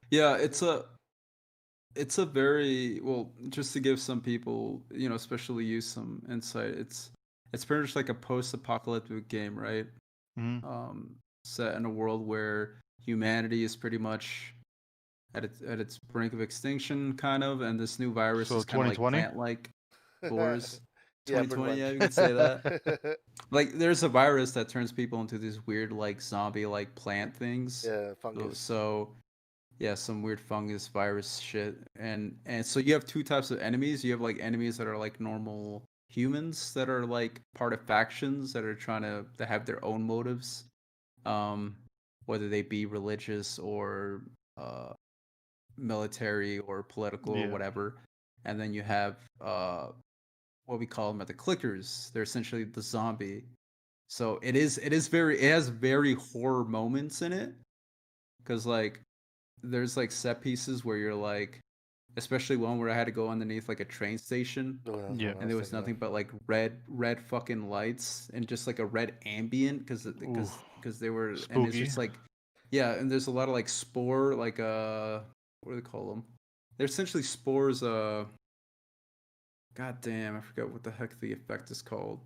Yeah, it's a very, well, just to give some people, you know, especially you, some insight. It's pretty much like a post-apocalyptic game, right? Set in a world where humanity is pretty much at its brink of extinction, kind of, and this new virus is kind of like plant-like spores. 2020, yeah, you could say that. Like, there's a virus that turns people into these weird, like, zombie-like plant things. Yeah, fungus. So yeah, some weird fungus virus shit. And so you have two types of enemies. You have like enemies that are like normal humans that are like part of factions that are trying to have their own motives. Whether they be religious or military or political or whatever. And then you have what we call them the clickers. They're essentially the zombie. So it has very horror moments in it. Cause like there's like set pieces where you're like, especially one where I had to go underneath like a train station, and there was nothing but like red fucking lights and just like a red ambient because they were spooky. And it's just like, yeah, and there's a lot of like spore, like what do they call them? They're essentially spores. God damn, I forgot what the heck the effect is called.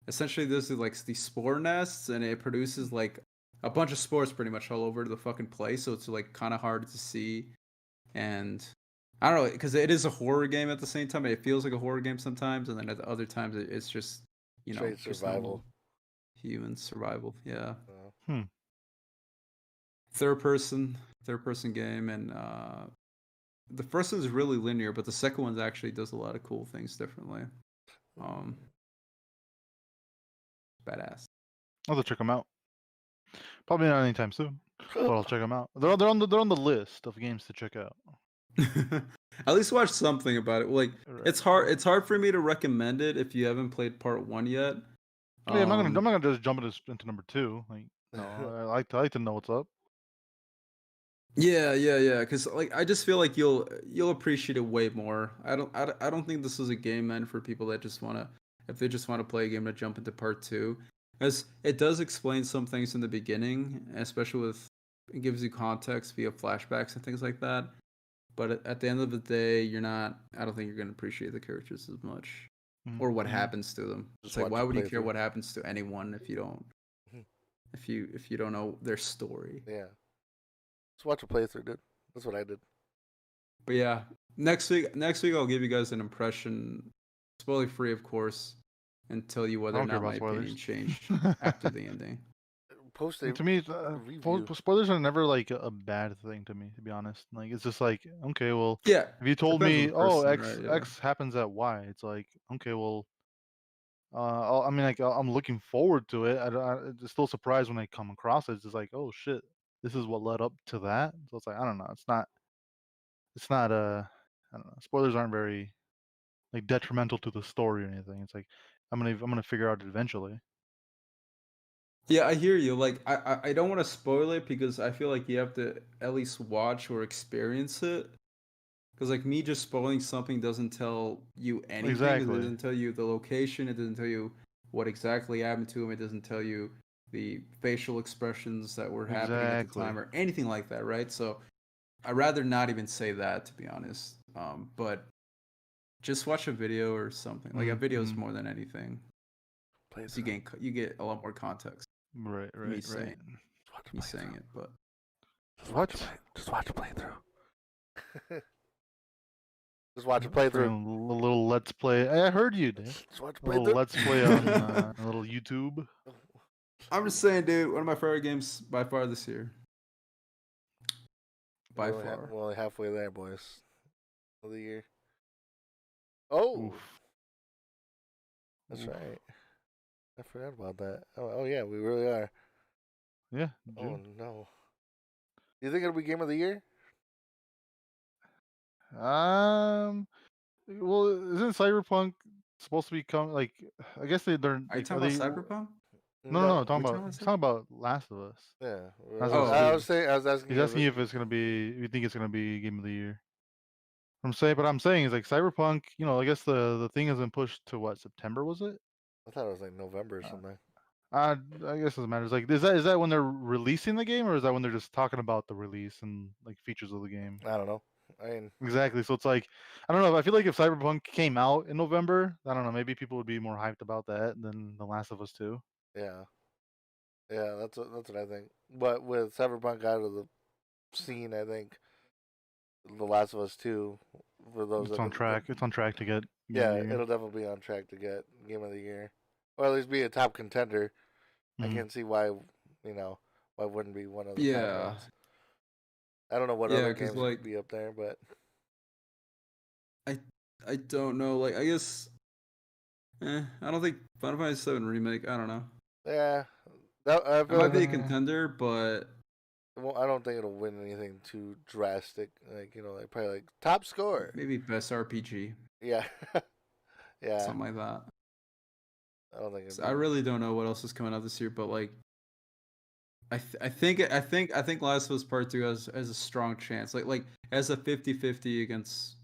Essentially, this is like these spore nests, and it produces like a bunch of spores pretty much all over the fucking place, so it's like kind of hard to see. And I don't know, because it is a horror game at the same time. It feels like a horror game sometimes, and then at the other times it's just, you know, straight just survival. Human survival, yeah. Third person game, and the first one's really linear, but the second one actually does a lot of cool things differently. Badass. I'll have to check them out. Probably not anytime soon, but I'll check them out. They're on the list of games to check out. At least watch something about it. Like, it's hard for me to recommend it if you haven't played part 1 yet. I'm not gonna just jump into number 2. Like, No, I like to know what's up. Yeah. Because like I just feel like you'll appreciate it way more. I don't think this is a game meant for people that just wanna, if they just want to play a game, to jump into part two, as it does explain some things in the beginning, especially with, it gives you context via flashbacks and things like that. But at the end of the day, you're not. I don't think you're gonna appreciate the characters as much, or what Mm-hmm. happens to them. Just It's like, watch why the would you care playthrough. what happens to anyone if you don't, if you don't know their story? Yeah. Just watch a playthrough, dude. That's what I did. But yeah, next week I'll give you guys an impression, spoiler free, of course, and tell you I whether or don't care not my about opinion spoilers. changed after the ending. Post a To me, review. spoilers are never like a bad thing to me. To be honest, like it's just like, okay, well, Yeah, if you told depends on me, the oh, person, right? Yeah. X happens at Y, it's like, okay, well, I mean, like I'm looking forward to it. I'm still surprised when I come across it. It's just like, oh shit, this is what led up to that. So it's like, I don't know. It's not I don't know. Spoilers aren't very like detrimental to the story or anything. It's like I'm gonna figure out it eventually. Yeah, I hear you. Like, I don't want to spoil it because I feel like you have to at least watch or experience it. Because like me just spoiling something doesn't tell you anything. Because it Exactly. doesn't tell you the location. It doesn't tell you what exactly happened to him. It doesn't tell you the facial expressions that were happening at the Exactly. time or anything like that, right? So I'd rather not even say that, to be honest. But just watch a video or something. Like a video is Mm-hmm. more than anything. So Playthrough. you get a lot more context. Right. Me Right. saying Just watch a me saying playthrough. it, but Just watch a playthrough. Just watch a For playthrough. a little let's play. I heard you, Dave. Just watch a A little playthrough. let's play on a little YouTube. I'm just saying, dude, one of my favorite games by far this year. By far. We're only halfway there, boys. Of the year. Oh, Oof. that's Oof. right. I forgot about that. Oh yeah, we really are. Yeah. Oh June. no. You think it'll be game of the year? Well, isn't Cyberpunk supposed to become like? I guess they're Are you like. Are talking they? about Cyberpunk? No. No. Talking We about talking about he's talking about Last of Us. Yeah. Last of Us Oh. I 2. was saying. I was asking He's you. asking you if it's gonna be. If you think it's gonna be Game of the Year. But I'm saying is like Cyberpunk. I guess the thing has been pushed to what, September was it? I thought it was like November or Uh, something. I guess it doesn't matter. It's like is that when they're releasing the game, or is that when they're just talking about the release and like features of the game? I don't know. I mean, Exactly. So it's like I don't know. I feel like if Cyberpunk came out in November, I don't know. Maybe people would be more hyped about that than The Last of Us 2. yeah, yeah. That's what I think. But with Cyberpunk out of the scene, I think The Last of Us 2, for those It's that on track. It's on track to get Game of yeah, the Year. it'll definitely be on track to get Game of the Year, or at least be a top contender. I Mhm. can't see why why wouldn't be one of the top Yeah. ones. I don't know what Yeah, other because games like could be up there, but I I don't know. Like I guess I don't think Final Fantasy 7 remake. I don't know. yeah, I It feel might like be a contender, but I don't think it'll win anything too drastic. Like like probably like top score. maybe best RPG, Yeah, yeah. something like that. I don't think it'd So I be. really don't know what else is coming out this year, but like I think Last of Us Part 2 has a strong chance. Like as a 50-50 against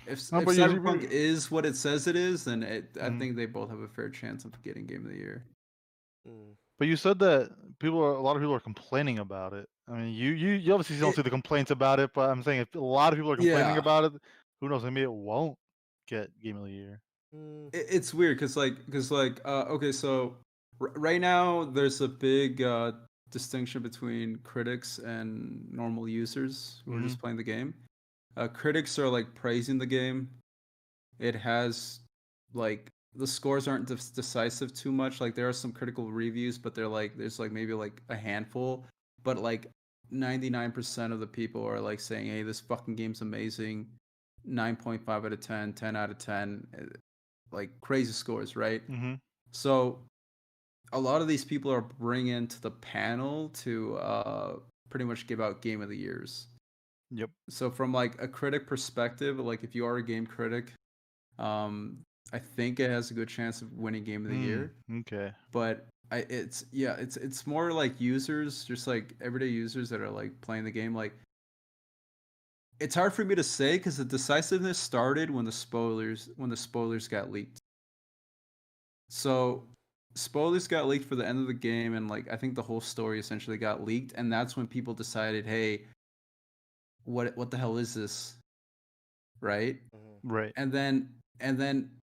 No, if but Cyberpunk is what it says it is, then I Mhm. think they both have a fair chance of getting Game of the Year. Mm. But you said that a lot of people are complaining about it. I mean, you obviously don't see the complaints about it, but I'm saying if a lot of people are complaining Yeah, about it, who knows? Maybe it won't get Game of the Year. Mm. it's weird because okay, so right now there's a big distinction between critics and normal users who are Hmm. just playing the game. Critics are like praising the game. It has like the scores aren't decisive too much. Like there are some critical reviews, but they're like there's like maybe like a handful, but like 99% of the people are like saying, "Hey, this fucking game's amazing." 9.5 out of 10, 10 out of 10, like crazy scores, right? Hmm. So a lot of these people are bringing to the panel to pretty much give out game of the years. Yep. So from like a critic perspective, like if you are a game critic, um, I think it has a good chance of winning game of the year. Okay. But it's more like users, just like everyday users that are like playing the game. Like, it's hard for me to say because the decisiveness started when the spoilers got leaked. So spoilers got leaked for the end of the game, and like I think the whole story essentially got leaked, and that's when people decided, hey, what the hell is this, right? Right. And then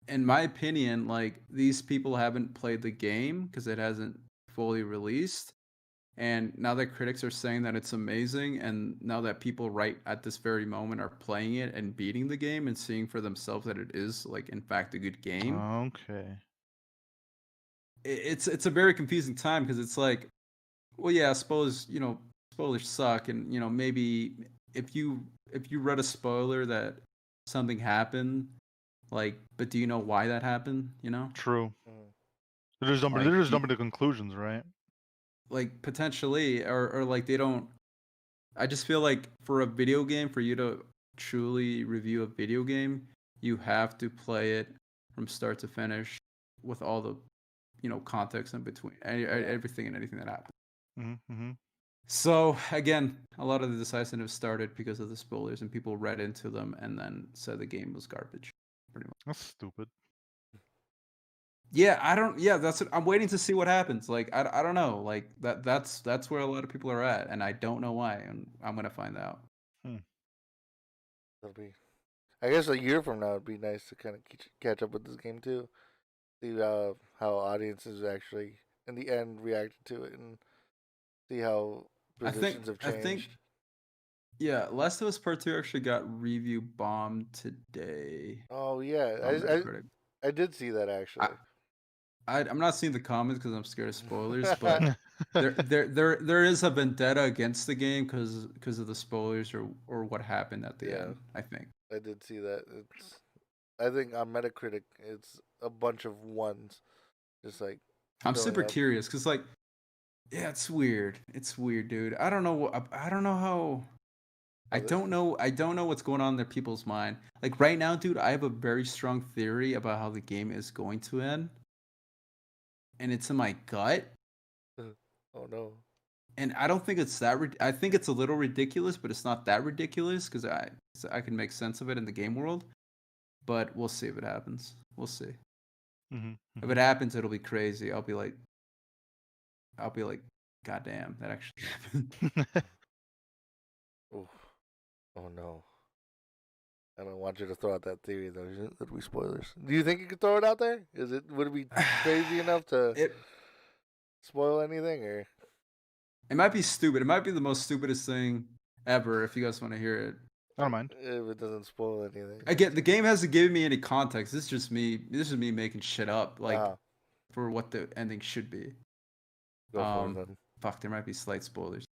in my opinion, like these people haven't played the game because it hasn't fully released. And now that critics are saying that it's amazing, and now that people right at this very moment are playing it and beating the game and seeing for themselves that it is like in fact a good game, Okay. it's a very confusing time because it's like, well, yeah, I suppose spoilers suck, and maybe if you read a spoiler that something happened, like, but do you know why that happened? True. Mhm. They're just jumping. Like, They're just jumping to conclusions, right? like potentially, or like they don't. I just feel like for a video game, for you to truly review a video game, you have to play it from start to finish with all the context in between, everything and anything that happened. Mm-hmm. So again, a lot of the decisiveness started because of the spoilers, and people read into them and then said the game was garbage. Pretty much. That's stupid. Yeah, I don't. Yeah, that's. I'm waiting to see what happens. Like, I don't know. Like that's where a lot of people are at, and I don't know why, and I'm gonna find out. That'll be. I guess a year from now it'd be nice to kind of catch up with this game too. See how audiences actually in the end reacted to it, and see how positions have I changed. think. Yeah, Last of Us Part 2 actually got review bombed today. Oh yeah, on Metacritic. I did see that actually. I'm not seeing the comments because I'm scared of spoilers, but there is a vendetta against the game because of the spoilers or what happened at the end. I think I did see that. I think on Metacritic it's a bunch of ones, just like. I'm super curious because like, yeah, it's weird. It's weird, dude. I don't know how. I don't know what's going on in their people's mind. Like right now, dude, I have a very strong theory about how the game is going to end. And it's in my gut. Oh no. And I don't think it's that. I think it's a little ridiculous, but it's not that ridiculous because I can make sense of it in the game world. But we'll see if it happens. We'll see. Mm-hmm. If it happens, it'll be crazy. I'll be like, God damn, that actually happened. Oof. Oh no. I don't want you to throw out that theory though. That'd be spoilers. Do you think you could throw it out there? Would it be crazy enough to spoil anything, or? It might be stupid. It might be the most stupidest thing ever. If you guys want to hear it, I don't mind. If it doesn't spoil anything. Again, the game hasn't given me any context. This is just me. This is me making shit up, like for what the ending should be. Go for it, then. Fuck, there might be slight spoilers.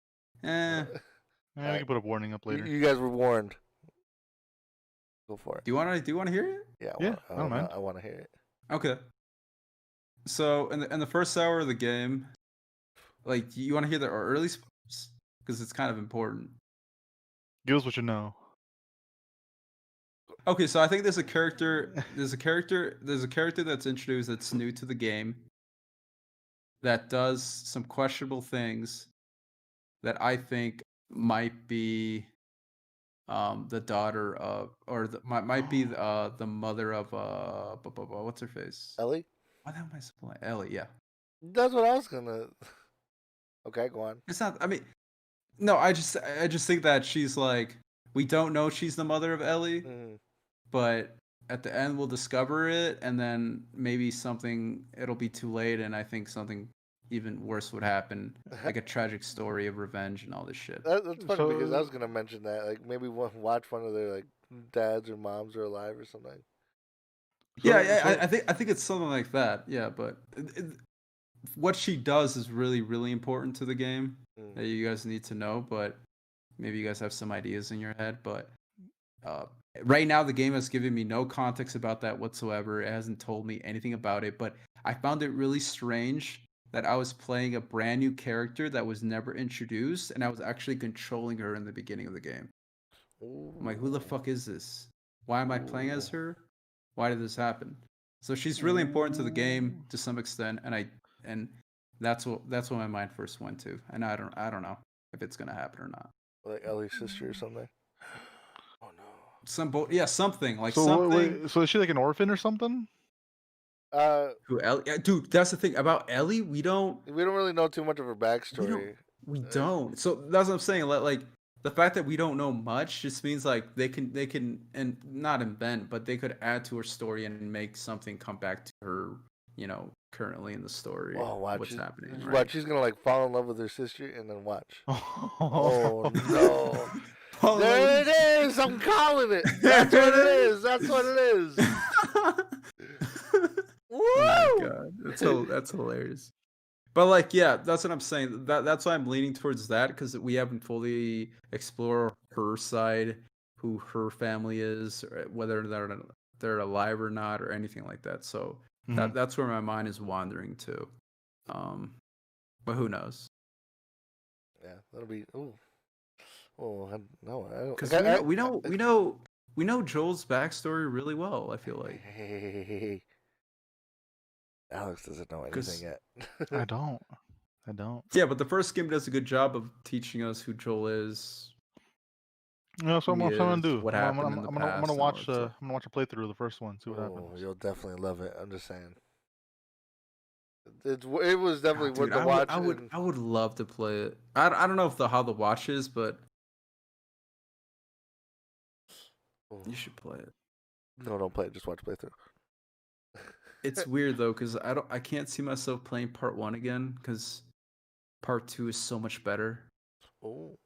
We can put a warning up later. You guys were warned. Go for it. Do you want to hear it? Yeah, I don't mind. I want to hear it. Okay. So in the first hour of the game, like, you want to hear the early spoilers because it's kind of important. Give us what you know. Okay, so I think there's a character that's introduced that's new to the game that does some questionable things that I think might be the daughter of, or might be the mother of what's her face? Ellie? What am I supposed to Ellie, yeah. That's what I was gonna. Okay, go on. It's not. I mean, no. I just think that she's like, we don't know she's the mother of Ellie, but at the end we'll discover it, and then maybe it'll be too late, and I think something even worse would happen, like a tragic story of revenge and all this shit. That's funny because I was gonna mention that, like maybe watch one of their like dads or moms are alive or something. I think it's something like that. Yeah, but what she does is really, really important to the game that you guys need to know. But maybe you guys have some ideas in your head. But right now, the game has given me no context about that whatsoever. It hasn't told me anything about it. But I found it really strange that I was playing a brand new character that was never introduced, and I was actually controlling her in the beginning of the game. I'm like, who the fuck is this? Why am I playing as her? Why did this happen? So she's really important to the game to some extent, and That's what my mind first went to, and I don't know if it's gonna happen or not. Like Ellie's sister or something. Oh no. Something like So something. wait, so is she like an orphan or something? Who Ellie? Dude, that's the thing about Ellie. We don't really know too much of her backstory. We don't. So that's what I'm saying. Like the fact that we don't know much just means like they can and not invent, but they could add to her story and make something come back to her. Currently in the story. Oh, watch what's happening? Watch, right? she's gonna like fall in love with her sister and then watch. Oh no! There it is! I'm calling it. That's what it is. That's what it is. Woo! Oh my god, that's hilarious. But like, yeah, that's what I'm saying. That's why I'm leaning towards that because we haven't fully explored her side, who her family is, or whether they're alive or not, or anything like that. So that's where my mind is wandering to. But who knows? Yeah, that'll be. Oh, no, I don't. Because we know Joel's backstory really well. I feel like. Hey. Alex doesn't know anything yet. I don't. Yeah, but the first game does a good job of teaching us who Joel is. No, so I'm gonna do. What happened in the past? I'm gonna watch a playthrough of the first one. See what happens. You'll definitely love it. I'm just saying. It was definitely worth the watch. I would love to play it. I don't know how the watch is, but you should play it. No, don't play it. Just watch playthrough. It's weird though, because I can't see myself playing part 1 again, because part 2 is so much better. Oh,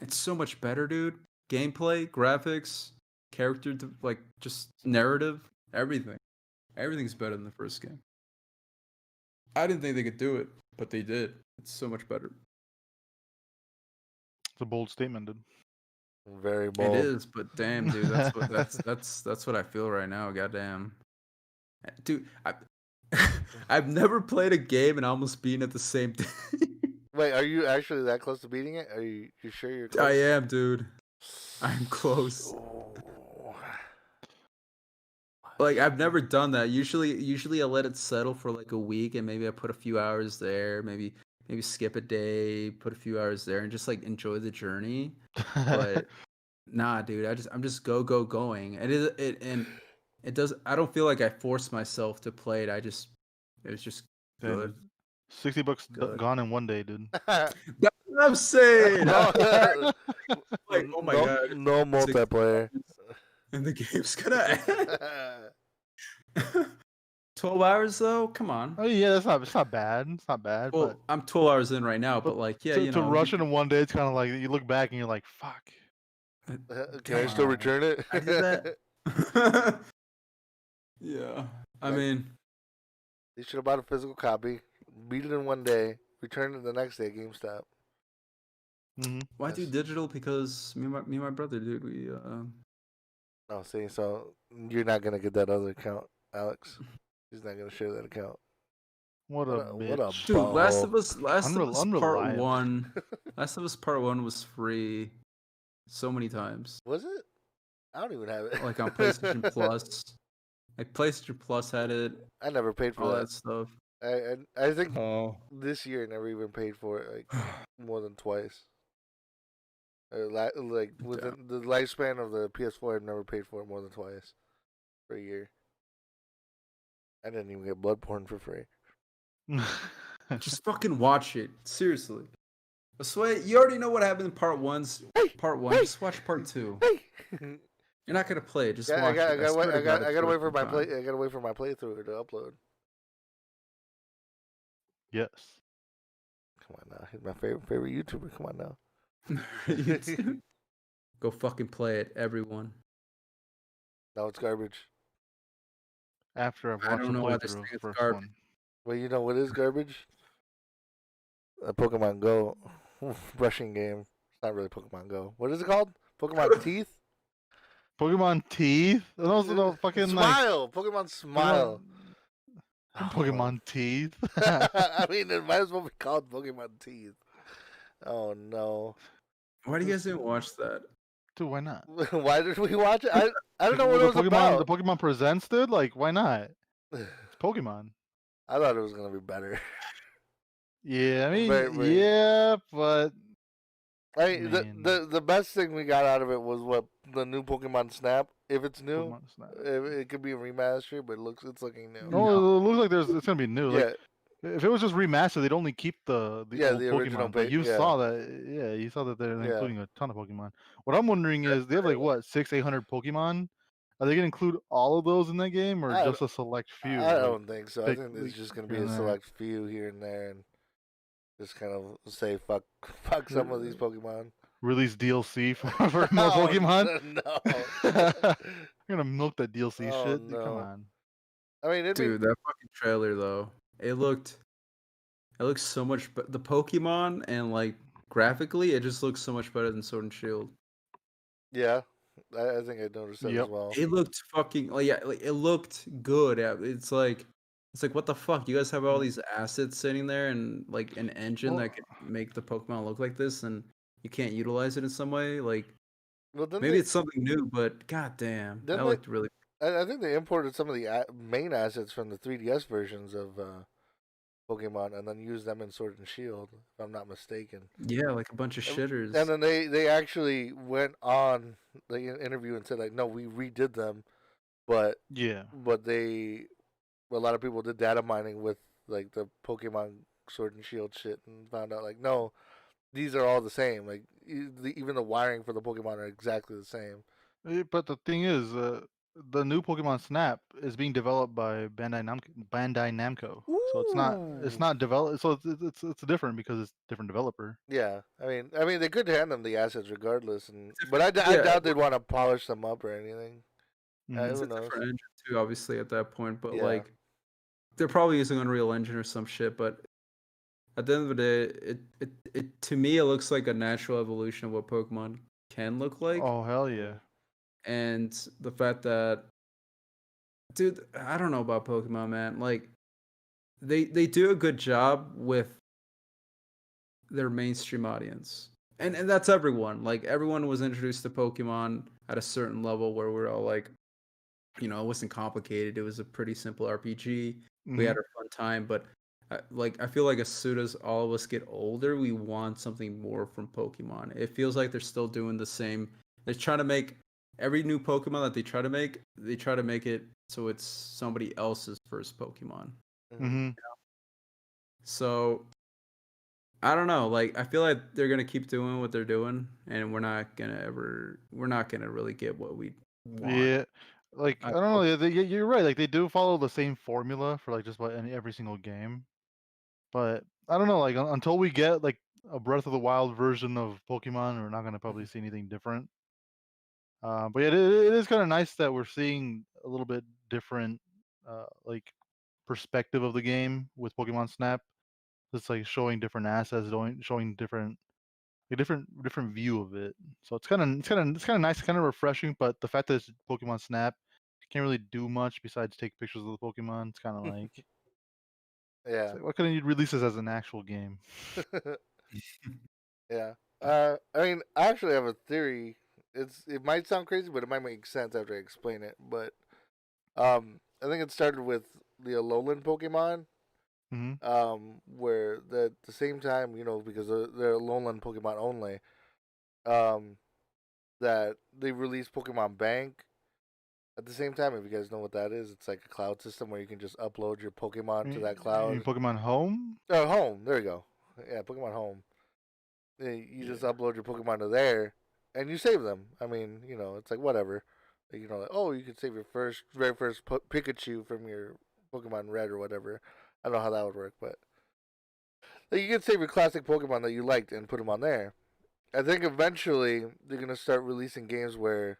it's so much better, dude. Gameplay, graphics, character, like just narrative, everything. Everything's better than the first game. I didn't think they could do it, but they did. It's so much better. It's a bold statement, dude. Very bold. It is, but damn, dude, that's what I feel right now. Goddamn, dude, I've never played a game and almost beaten at the same day. Wait, are you actually that close to beating it? Are you sure you're close? I am, dude. I'm close. Like, I've never done that. Usually I let it settle for like a week and maybe I put a few hours there, maybe skip a day, put a few hours there and just like enjoy the journey. But nah, dude, I'm just going. And it does. I don't feel like I forced myself to play it. It was just good. $60 gone in one day, dude. That's what I'm saying. Like, oh my god, no multiplayer. And the game's gonna end. 12 hours though? Come on. Oh yeah, it's not bad. It's not bad. Well, but I'm 12 hours in right now, but like, yeah, to rush it in one day, it's kind of like you look back and you're like, fuck. Can I still return it? I did that. Yeah, I mean, they should have bought a physical copy, beat it in one day, return it the next day at GameStop. Mm-hmm. Why do digital? Because me and my brother, dude, we Oh, see, so you're not gonna get that other account, Alex. He's not gonna share that account. What a bitch. Dude, Last of Us Part 1. Last of Us Part 1 was free so many times. Was it? I don't even have it. Like on PlayStation Plus. Like PlayStation Plus had it. I never paid for all that stuff. I think this year I never even paid for it like more than twice. Like within the lifespan of the PS4, I've never paid for it more than twice for a year. I didn't even get Bloodborne for free. Just fucking watch it. Seriously. Josue, you already know what happened in part 1. Part 1. Just watch part 2. You're not gonna play it. Just watch it. I gotta wait for my I gotta wait for my playthrough to upload. Yes. Come on now. He's my favorite YouTuber. Come on now. Go fucking play it, everyone. No, it's garbage. After I've watched the playthrough of the first one. Well, you know what is garbage? Pokemon Go brushing game. It's not really Pokemon Go. What is it called? Pokemon Teeth? Pokemon Teeth? No, fucking Smile! Pokemon Smile. Pokemon Teeth? I mean, it might as well be called Pokemon Teeth. Oh, no. Why do you guys didn't watch that? Dude, why not? Why did we watch it? I don't know what it was about. The Pokemon Presents, dude? Like, why not? It's Pokemon. I thought it was gonna be better. Yeah, I mean, Very. yeah, but The, man, the best thing we got out of it was what the new Pokemon Snap. If it's new, Pokemon Snap. it could be a remaster, but it's looking new. No, it looks like it's gonna be new. Yeah, Like if it was just remastered, they'd only keep the yeah, old the original. Pokemon. But you Yeah, saw that, yeah, you saw that they're yeah. including a ton of Pokemon. What I'm wondering is, they have like what 800 Pokemon. Are they gonna include all of those in that game, or I just a select few? I Like don't think so. I pick think it's like just gonna here be and a there. select few here and there, and just kind of say fuck some of these Pokemon. Release DLC for more Oh Pokemon. no! You're gonna milk that DLC Oh shit. Dude, come no! on. I mean, it'd be Dude, that fucking trailer though, it looked so much. But the Pokemon and like graphically, it just looks so much better than Sword and Shield. yeah. I think I noticed that as Yep. well. It looked fucking like yeah, like it looked good. It's like what the fuck? You guys have all these assets sitting there and like an engine Well, that could make the Pokemon look like this, and you can't utilize it in some way. Like Well, then maybe it's something new, but goddamn, then that looked really. I think they imported some of the main assets from the 3DS versions of Pokemon and then used them in Sword and Shield, if I'm not mistaken. Yeah, like a bunch of shitters. And then they actually went on the interview and said like, no, we redid them, but yeah. they a lot of people did data mining with like the Pokemon Sword and Shield shit and found out like, no, these are all the same. Like even the wiring for the Pokemon are exactly the same. But the thing is, the new Pokemon Snap is being developed by Bandai Namco. So it's Ooh. not developed. So it's different because it's different developer. Yeah, I mean, they could hand them the assets regardless, but I Yeah, doubt they'd want to polish them up or anything. Mhm. it's Who a knows? different engine too, obviously at that point. But Yeah. like, they're probably using Unreal Engine or some shit. But at the end of the day, it to me it looks like a natural evolution of what Pokemon can look like, Oh hell yeah! and the fact that, dude, I don't know about Pokemon, man. Like, they do a good job with their mainstream audience, and that's everyone. Like, everyone was introduced to Pokemon at a certain level where we're all like, it wasn't complicated. It was a pretty simple RPG. We had Mhm. our fun time, but I feel like as soon as all of us get older, we want something more from Pokemon. It feels like they're still doing the same. They're trying to make every new Pokemon that they try to make it so it's somebody else's first Pokemon. Mhm. So I don't know. Like, I feel like they're gonna keep doing what they're doing, and we're not gonna really get what we want. Yeah. Like I I don't know. You're right. Like they do follow the same formula for like just about every single game. But I don't know. Like until we get like a Breath of the Wild version of Pokemon, we're not gonna probably see anything different. But yeah, it is kind of nice that we're seeing a little bit different, like perspective of the game with Pokemon Snap. It's like showing different assets, showing different, a different view of it. So it's kind of nice, kind of refreshing. But the fact that it's Pokemon Snap, you can't really do much besides take pictures of the Pokemon. It's kind of like, Yeah. why couldn't you release this as an actual game? Yeah. I mean, I actually have a theory. It might sound crazy, but it might make sense after I explain it. But I think it started with the Alolan Pokemon. Hmm. Where at the same time, because they're Alolan Pokemon only, um, that they released Pokemon Bank at the same time. If you guys know what that is, it's like a cloud system where you can just upload your Pokemon to that You mean cloud. Pokemon Home? Oh, Home. There you go. Yeah, Pokemon Home. You just Yeah. upload your Pokemon to there, and you save them. I mean, it's like whatever. Like, like, oh, you could save your very first Pikachu from your Pokemon Red or whatever. I don't know how that would work, but like, you could save your classic Pokemon that you liked and put them on there. I think eventually they're gonna start releasing games where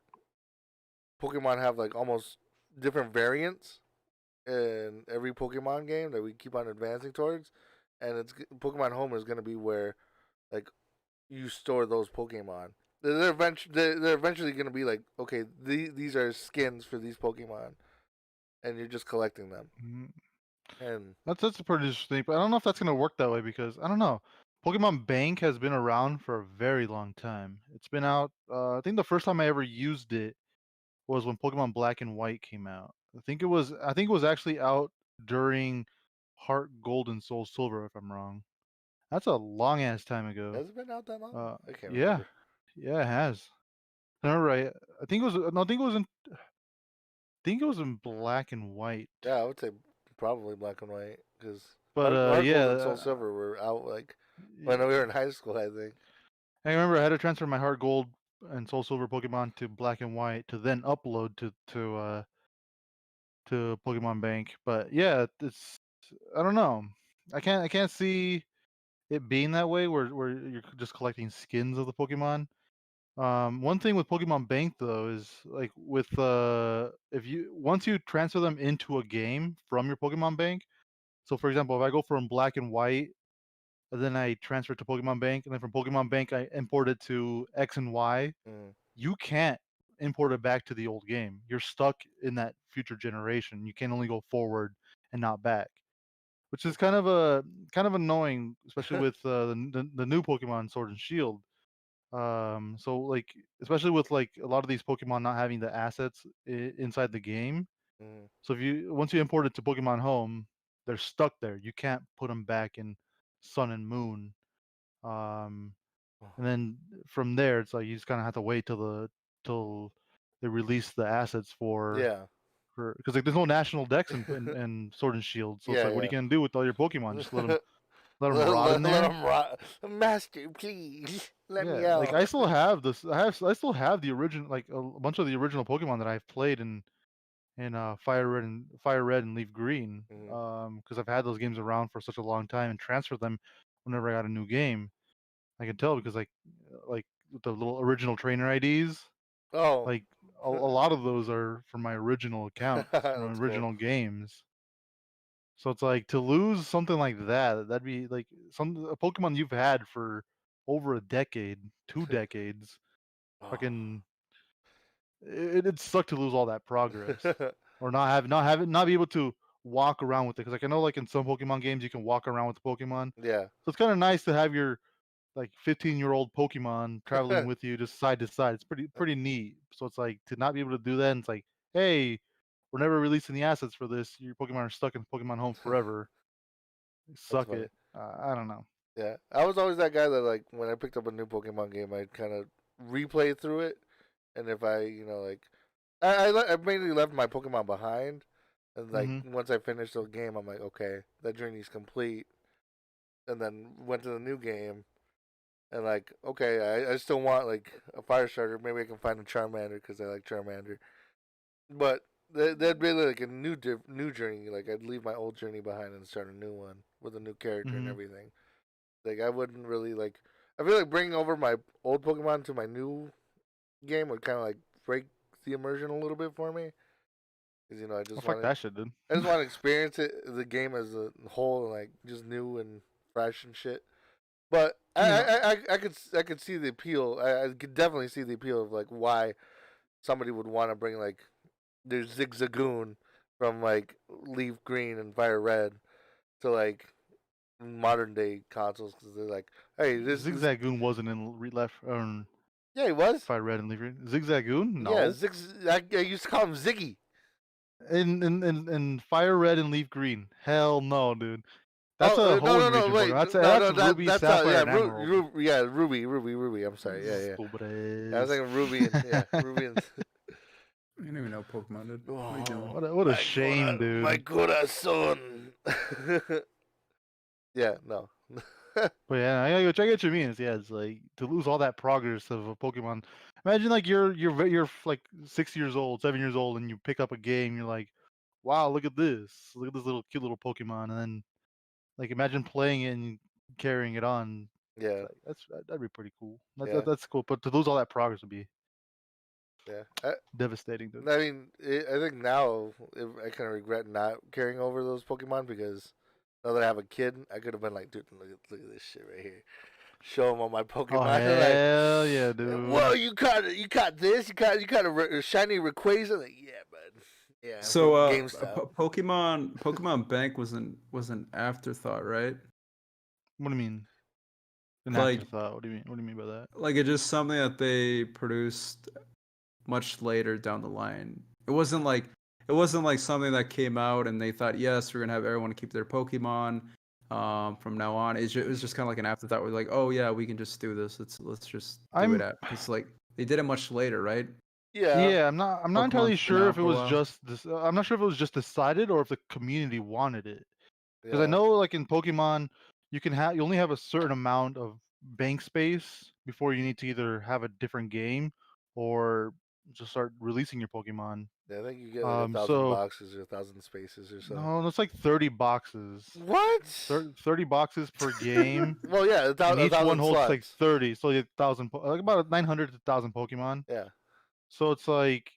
Pokemon have like almost different variants in every Pokemon game that we keep on advancing towards, and it's Pokemon Home is gonna be where like you store those Pokemon. They're eventually going to be like, okay, these are skins for these Pokemon, and you're just collecting them. Mhm. And That's a pretty interesting, but I don't know if that's gonna work that way because I don't know. Pokemon Bank has been around for a very long time. It's been out. I think the first time I ever used it was when Pokemon Black and White came out. I think it was. I think it was actually out during Heart Gold and Soul Silver, if I'm wrong. That's a long ass time ago. Has it been out that long? I can't Yeah, remember. yeah, it has. Remember, right? I think it was. No, I think it was in. I think it was in black and white. Yeah, I would say probably black and white because But Heart yeah, Gold and Soul Silver were out like when we were in high school, I think. I remember I had to transfer my Heart Gold and Soul Silver Pokemon to black and white to then upload to Pokemon Bank. But yeah, it's I don't know. I can't see it being that way where you're just collecting skins of the Pokemon. One thing with Pokemon Bank though is like with if you once you transfer them into a game from your Pokemon Bank. So for example, if I go from black and white and then I transfer it to Pokemon Bank, and then from Pokemon Bank I import it to X and Y, you can't import it back to the old game. You're stuck in that future generation. You can only go forward and not back, which is kind of annoying, especially with the new Pokemon Sword and Shield. So like especially with like a lot of these Pokemon not having the assets inside the game. So if you once you import it to Pokemon Home, they're stuck there. You can't put them back in Sun and Moon. Um, and then from there, it's like you just kind of have to wait till they release the assets for Yeah. because like there's no national dex in Sword and Shield. So it's Yeah, like, what are you yeah. gonna do with all your Pokemon? Just let them Let, rot in let there. them rot. Master, please let me Yeah, like out. I still have this. I still have the original, like a bunch of the original Pokemon that I've played in Fire Red and Leaf Green. Because I've had those games around for such a long time and transferred them whenever I got a new game. I can tell because like with the little original trainer IDs, Oh, like a lot of those are from my original accounts, from my that's cool. original games. So it's like to lose something like that, that'd be like a Pokemon you've had for over a decade, 2 decades. Oh. Fucking, it'd suck to lose all that progress, or not be able to walk around with it. Because like I know, like in some Pokemon games, you can walk around with the Pokemon. Yeah. So it's kind of nice to have your like 15-year-old Pokemon traveling with you just side to side. It's pretty neat. So it's like to not be able to do that. And it's like, hey, we're never releasing the assets for this. Your Pokemon are stuck in Pokemon Home forever. That's Suck funny. it. I don't know. Yeah, I was always that guy that like when I picked up a new Pokemon game, I'd kind of replay through it, and if I, like, I mainly left my Pokemon behind, and like once I finished the game, I'm like, okay, that journey's complete, and then went to the new game, and like, okay, I still want like a fire starter. Maybe I can find a Charmander because I like Charmander, but that'd be like a new journey. Like I'd leave my old journey behind and start a new one with a new character and everything. Like I wouldn't really like. I feel like bringing over my old Pokemon to my new game would kind of like break the immersion a little bit for me. Because I Oh, fuck that shit, dude. I just want to experience the game as a whole, and like just new and fresh and shit. But I could see the appeal. I could definitely see the appeal of like why somebody would want to bring like their Zigzagoon from like Leaf Green and Fire Red to like modern day consoles because they're like, hey, this Zigzagoon wasn't in left. Yeah, he was. Fire Red and Leaf Green. Zigzagoon? Yeah, No. I used to call him Ziggy. In Fire Red and Leaf Green. Hell no, dude. That's a whole no, enriching wait, Pokemon. no, That's Ruby, that's Sapphire, yeah, and Emerald. Ruby. I'm sorry, yeah. Stupid I was thinking Ruby and Ruby and. You don't even know Pokemon, dude. What are you doing? What a shame, dude. My corazón. Yeah, no. But yeah, I get what you mean. Yeah, it's like to lose all that progress of a Pokemon. Imagine like you're like 6 years old, 7 years old, and you pick up a game. You're like, wow, look at this little cute little Pokemon, and then like imagine playing it and carrying it on. Yeah, Like, that'd be pretty cool. Yeah. That's cool. But to lose all that progress would be yeah. devastating, dude. I mean, I think now I kind of regret not carrying over those Pokemon because now that I have a kid, I could have been like, dude, look at this shit right here. Show him all my Pokemon. Oh hell yeah, dude! Whoa, you caught this, you caught a shiny Rayquaza. Like, yeah, bud. Yeah. So GameStop. Pokemon Bank was an afterthought, right? What do you mean? An Like- afterthought? What do you mean? What do you mean by that? Like it's just something that they produced much later down the line. It wasn't like it wasn't like something that came out and they thought, yes, we're gonna have everyone keep their Pokemon from now on. It was just kind of like an afterthought. We're like, oh yeah, we can just do this. Let's just do it at because like they did it much later, right? Yeah. I'm not Pokemon's entirely been sure out if it for a was while. just this. I'm not sure if it was just decided or if the community wanted it. Because I Yeah. know, like in Pokemon, you only have a certain amount of bank space before you need to either have a different game or just start releasing your Pokemon. Yeah, I think you get like 1,000 So boxes or 1,000 spaces or so. no, it's like 30 boxes. What? 30 boxes per game, Well, yeah, and each one 1,000 holds like slots. 30. So you have 1,000, like about 900 to 1,000 Pokemon. Yeah. So it's like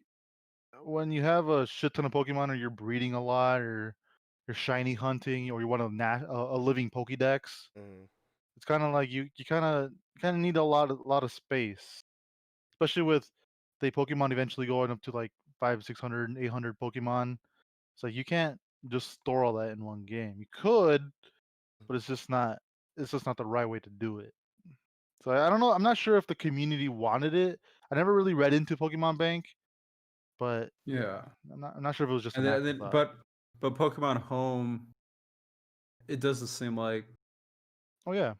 when you have a shit ton of Pokemon, or you're breeding a lot, or you're shiny hunting, or you want a living Pokédex. Mm. It's kind of like you kind of need a lot of space, especially with the Pokemon eventually going up to like 500, 600, 800 Pokemon. So you can't just store all that in one game. You could, but it's just not the right way to do it. So I don't know. I'm not sure if the community wanted it. I never really read into Pokemon Bank, but Yeah. I'm not sure if it was just And an then afterthought. but Pokemon Home, it doesn't seem like. Oh yeah.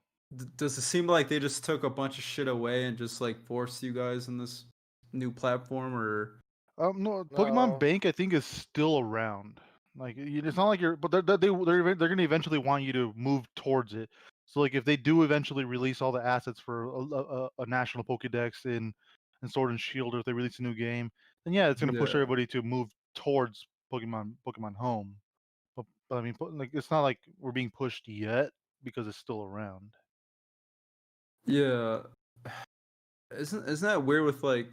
Does it seem like they just took a bunch of shit away and just like forced you guys in this new platform, or? No, Pokemon No. Bank I think is still around. Like it's not like you're, but they're going to eventually want you to move towards it. So like if they do eventually release all the assets for a national Pokédex in Sword and Shield, or if they release a new game, then yeah, it's going to push Yeah. everybody to move towards Pokemon Home. But I mean, like it's not like we're being pushed yet because it's still around. Yeah. Isn't that weird with like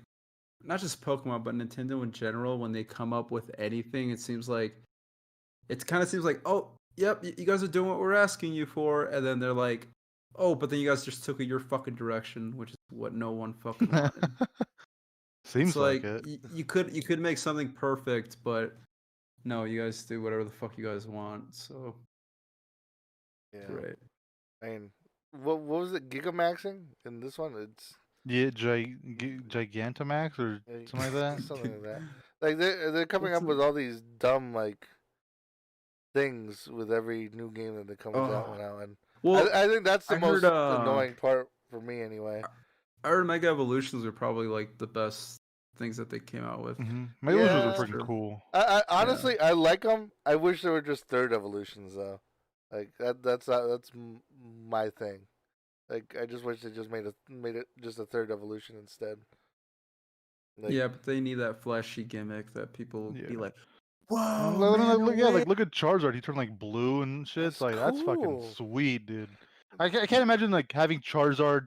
not just Pokemon but Nintendo in general when they come up with anything? It kind of seems like, oh, yep, you guys are doing what we're asking you for, and then they're like, oh, but then you guys just took it your fucking direction, which is what no one fucking wanted. It's Seems like like it. you could make something perfect, but no, you guys do whatever the fuck you guys want. So Yeah. great. I mean, what was it? Gigamaxing in this one? It's Yeah, Gigantamax or something like that. something like that. Like they're coming up with all these dumb like things with every new game that comes out now, and Well, I think that's the I most heard annoying part for me anyway. I heard Mega Evolutions are probably like the best things that they came out with. Mega Evolutions are Yeah. freaking cool. I honestly I like them. I wish they were just third evolutions though. Like that's my thing. Like I just wish they just made it just a third evolution instead. Like, Yeah, but they need that flashy gimmick that people be Yeah. like, "Whoa, Look, man, no way." like look at Charizard. He turned like blue and shit. It's that's like that's fucking cool. sweet, dude. I can't imagine like having Charizard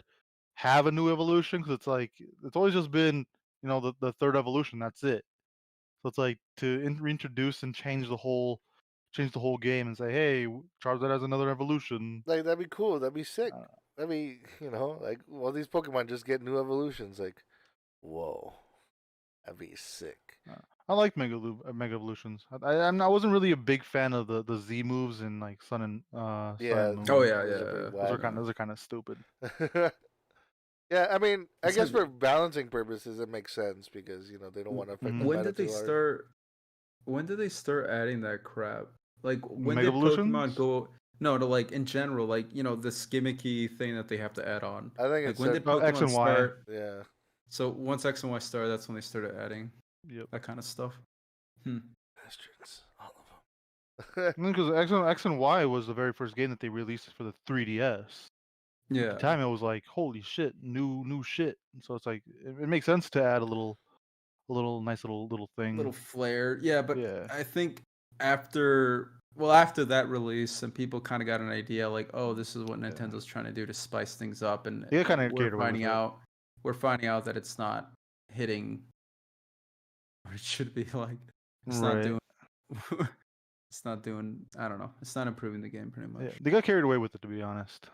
have a new evolution, because it's like it's always just been the third evolution. That's it. So it's like to reintroduce and change the whole game and say, hey, Charizard has another evolution. Like that'd be cool. That'd be sick. Uh, That'd be like all these Pokemon just get new evolutions. Like, whoa, that'd be sick. I like Mega Evolutions. I wasn't really a big fan of the Z moves in like Sun and Yeah. Moon. Oh yeah, Those are pretty whack. Those are kind of stupid. Yeah, I mean, I guess Except- for balancing purposes, it makes sense because they don't want to affect the When meta did they too hard. start? When did they start adding that crap? Like when Mega did Pokemon Evolutions? go? No, to like in general, like this gimmicky thing that they have to add on. I think Like it's when did Oh, X Pokemon and Y. start? yeah. So once X and Y started, that's when they started adding Yep. that kind of stuff. Bastards, all of them. Because X and Y was the very first game that they released for the 3DS. At Yeah. the time, it was like, holy shit, new shit. So it's like it makes sense to add a little nice little thing. Little flair. Yeah, but Yeah. I think after that release and people kind of got an idea like, oh, this is what Nintendo's trying to do to spice things up, and They got kinda we're carried away with finding it. out that it's not hitting what it should be like. It's not Right. doing it's not doing, I don't know. It's not improving the game pretty much. Yeah, they got carried away with it, to be honest.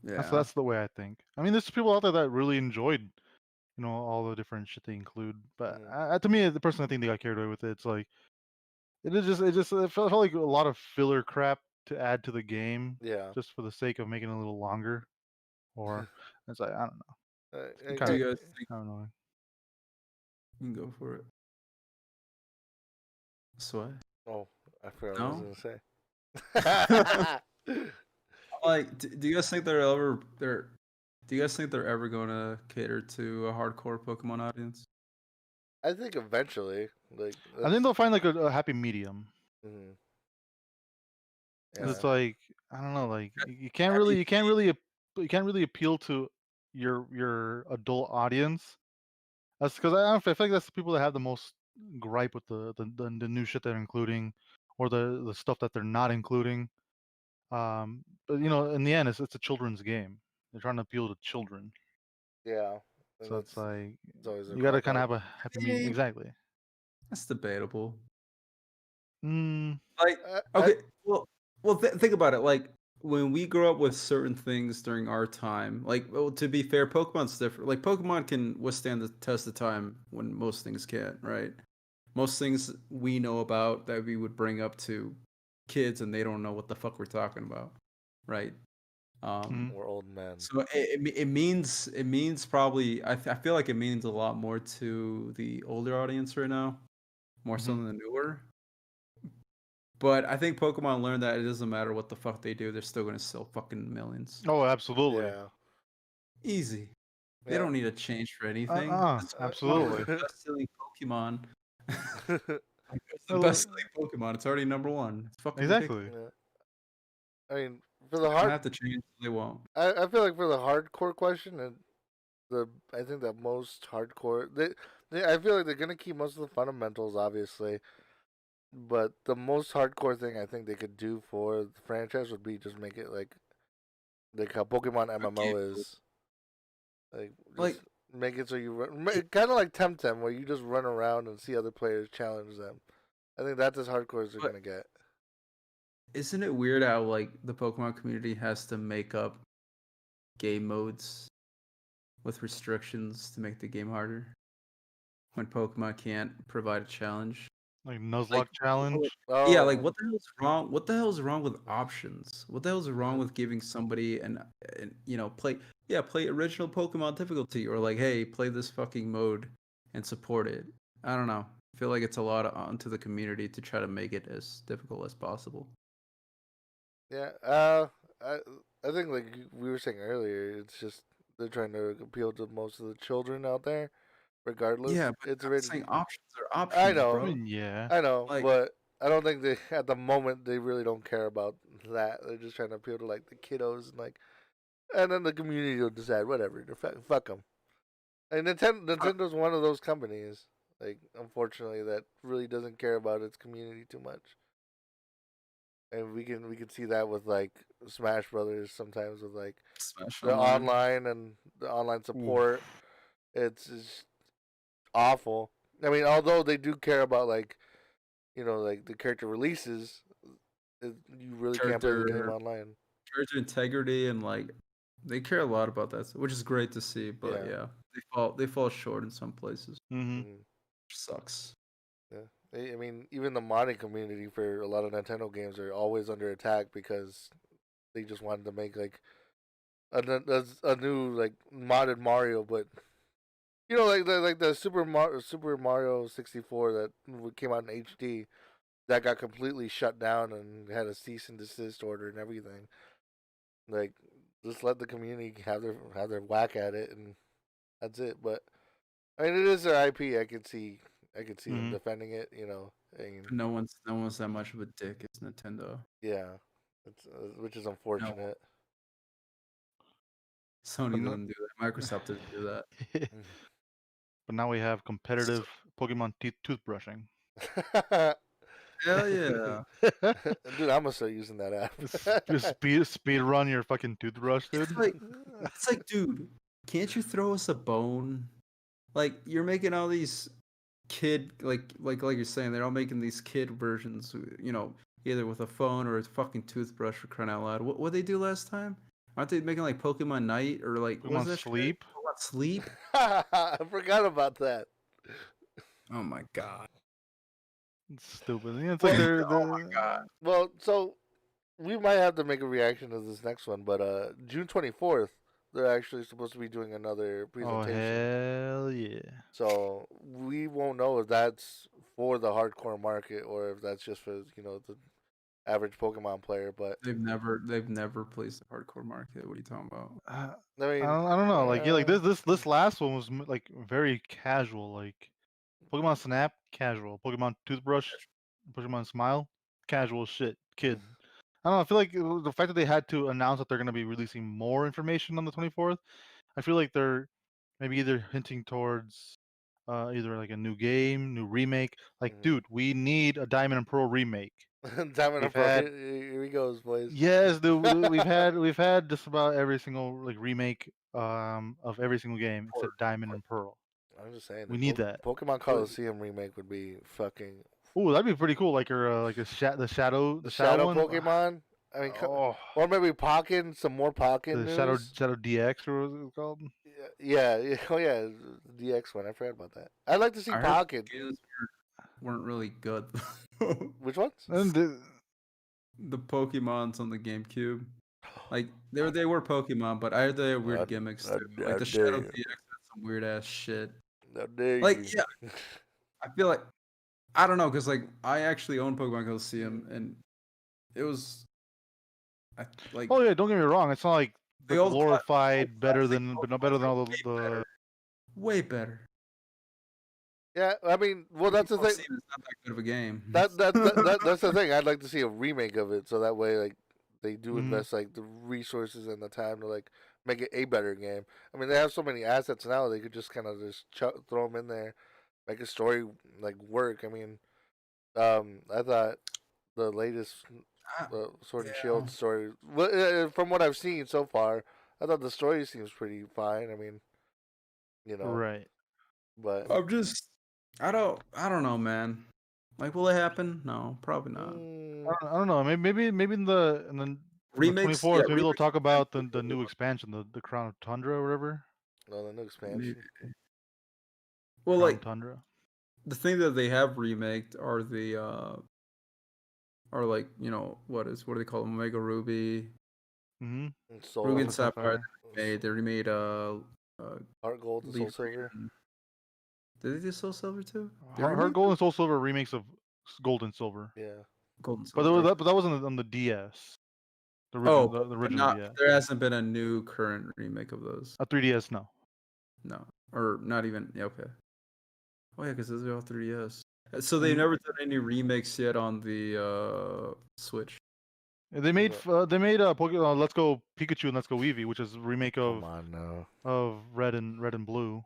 Yeah. That's the way I think. I mean, there's people out there that really enjoyed, all the different shit they include. But to me, the person I think they got carried away with it. It's like it felt like a lot of filler crap to add to the game, Yeah. just for the sake of making it a little longer. Or it's like I don't know. Do Kinda, you guys think I don't know. you can go for it? Sweat. Oh, I forgot No? what I was gonna say. Like, do you guys think do you guys think they're ever going to cater to a hardcore Pokemon audience? I think eventually, like, I think they'll find like a happy medium. mm-hmm. 'Cause Yeah, it's like I don't know, like you can't Have really you you can't really appeal to your adult audience. That's because I don't know, I feel like that's the people that have the most gripe with the new shit they're including, or the stuff that they're not including. But you know, in the end, it's a children's game. They're trying to appeal to children, yeah, and so it's like it's always a you got to cop kind of out. have a happy medium. Exactly. That's debatable. Mm, Like, I okay, think about it. Like, when we grow up with certain things during our time, like, well, to be fair, Pokemon's different. Like, Pokemon can withstand the test of time when most things can't, right? Most things we know about that we would bring up to kids and they don't know what the fuck we're talking about, right? mhm. we're old men. So it means probably I feel like it means a lot more to the older audience right now, more so Mhm. than the newer. But I think Pokemon learned that it doesn't matter what the fuck they do, they're still gonna sell fucking millions. Oh, absolutely. Yeah, Easy. They yeah. don't need to change for anything. It's one of Absolutely. the best selling Pokemon. It's the Uh, best selling Pokemon. It's already number one. It's fucking ridiculous. Exactly. Yeah. I mean, for They the don't hard, have to change. They won't. I feel like for the hardcore question, and I think that most hardcore, I feel like they're gonna keep most of the fundamentals, obviously, but the most hardcore thing I think they could do for the franchise would be just make it like how Pokemon Good game MMO mode. is, like Like, just make it so you run, kind of like Temtem, where you just run around and see other players challenge them. I think that's as hardcore as they're but gonna get. isn't it weird how like the Pokemon community has to make up game modes with restrictions to make the game harder when Pokemon can't provide a challenge? Like Like, Nuzlocke challenge. yeah, like Oh, what the hell's wrong? What the hell's wrong with options? What the hell's wrong with giving somebody an play original Pokemon difficulty or like, hey, play this fucking mode and support it. I don't know. I feel like it's a lot onto the community to try to make it as difficult as possible. yeah. I think like we were saying earlier, it's just they're trying to appeal to most of the children out there. Regardless, Yeah, but it's I'm already. saying options are I options, know, I bro. mean, yeah. I know, Like, but I don't think they at the moment they really don't care about that. They're just trying to appeal to like the kiddos and then the community will decide whatever. Fuck them. And Nintendo's one of those companies. Like, unfortunately, that really doesn't care about its community too much. And we can see that with like Smash Brothers sometimes with like Smash the Online. online and the online Oof. support. It's just awful. I mean, although they do care about like the character releases, you really can't play the game Character online. character integrity and like they care a lot about that, which is great to see. But Yeah. yeah, they fall short in some places, Hmm. Mm-hmm. which sucks. Yeah. I mean, even the modding community for a lot of Nintendo games are always under attack because they just wanted to make like a new like modded Mario, but like the Super Mario 64 that came out in HD that got completely shut down and had a cease and desist order and everything. Like, just let the community have their whack at it, and that's it. But I mean, it is their IP. I could see them Hmm. defending it. I mean, No one's that much of a dick as Nintendo. yeah, it's which is No, unfortunate. But Sony no, doesn't do that. Microsoft doesn't do that. but now we have So, competitive Pokemon teeth toothbrushing. hell yeah. Dude, I'm gonna start using that Just app. speed run your fucking toothbrush, dude. It's like, dude, can't you throw us a bone? Like you're making all these kid like you're saying they're all making these kid versions, either with a phone or a fucking toothbrush for crying out loud. What they do last time? Aren't they making like Pokemon Night or like what's Pokemon that shit? Sleep. Pokemon Sleep? I forgot about that. Oh my god. It's stupid. Yeah, it's like Well, Oh my god. well, so we might have to make a reaction to this next one, but June 24th, they're actually supposed to be doing another Oh presentation. hell yeah. So we won't know if that's for the hardcore market or if that's just for the average Pokemon player. But They've never pleased the hardcore market. What are you talking about? I I mean, I don't know. Like yeah, like this last one was like very casual. Like Pokemon Snap, casual. Pokemon Toothbrush, Pokemon Smile, casual shit. Kid. I don't know. I feel like the fact that they had to announce that they're going to be releasing more information on the 24th, I feel like they're maybe either hinting towards either like a new game, new remake. Like, dude, we need a Diamond and Pearl remake. Diamond We've and Pearl. had Here he goes, boys. yes, dude, we've had just about every single like remake of every single game except Diamond and Pearl. I'm just saying, We need that. Pokemon Coliseum remake would be fucking. Ooh, that'd be pretty cool. Like the shadow Shadow one. Pokemon. I mean, Oh, or maybe Pokken, some more Pokken the news. Shadow DX or what was it called? Yeah. Oh yeah, DX one. I forgot about that. I'd like to see I heard Pokken. games weren't really good. Which ones? And The Pokemons on the GameCube, like they were Pokemon, but I heard they had weird gimmicks too. Like the Shadow DX had some weird ass shit. Like yeah, I feel like I don't know because like I actually own Pokemon Coliseum and it was like oh yeah, don't get me wrong. It's not like the the old glorified better classic than but no better than all the. way better. Yeah, I mean, well, that's the thing. It's not that good of a game. That's the thing. I'd like to see a remake of it, so that way, like, they do invest like the resources and the time to like make it a better game. I mean, they have so many assets now; they could just kind of just throw them in there, make a story like work. I mean, I thought the latest Sword and Shield story, from what I've seen so far, I thought the story seems pretty fine. I mean, Right. But I don't know, man. Like, will it happen? No, probably not. I don't know. Maybe in the remakes. 24th, maybe they'll talk about the new expansion, the Crown of Tundra or whatever. No, the new expansion. Well, Crown like Tundra. The thing that they have remaked are the are like what do they call them? Omega Ruby, Mm-hmm. Ruby and Sapphire. They remade Heart Gold and Soul Silver. Did they do Soul Silver too? Heart Gold and Soul Silver remakes of Gold and Silver. Yeah. Gold and Silver. But that wasn't on the DS. The original DS. There hasn't been a new current remake of those. A 3DS, no. No, or not even. Yeah, okay. Oh yeah, because those are all 3DS. So they've never done any remakes yet on the Switch. They made Pokemon Let's Go Pikachu and Let's Go Eevee, which is a remake of Red and Blue.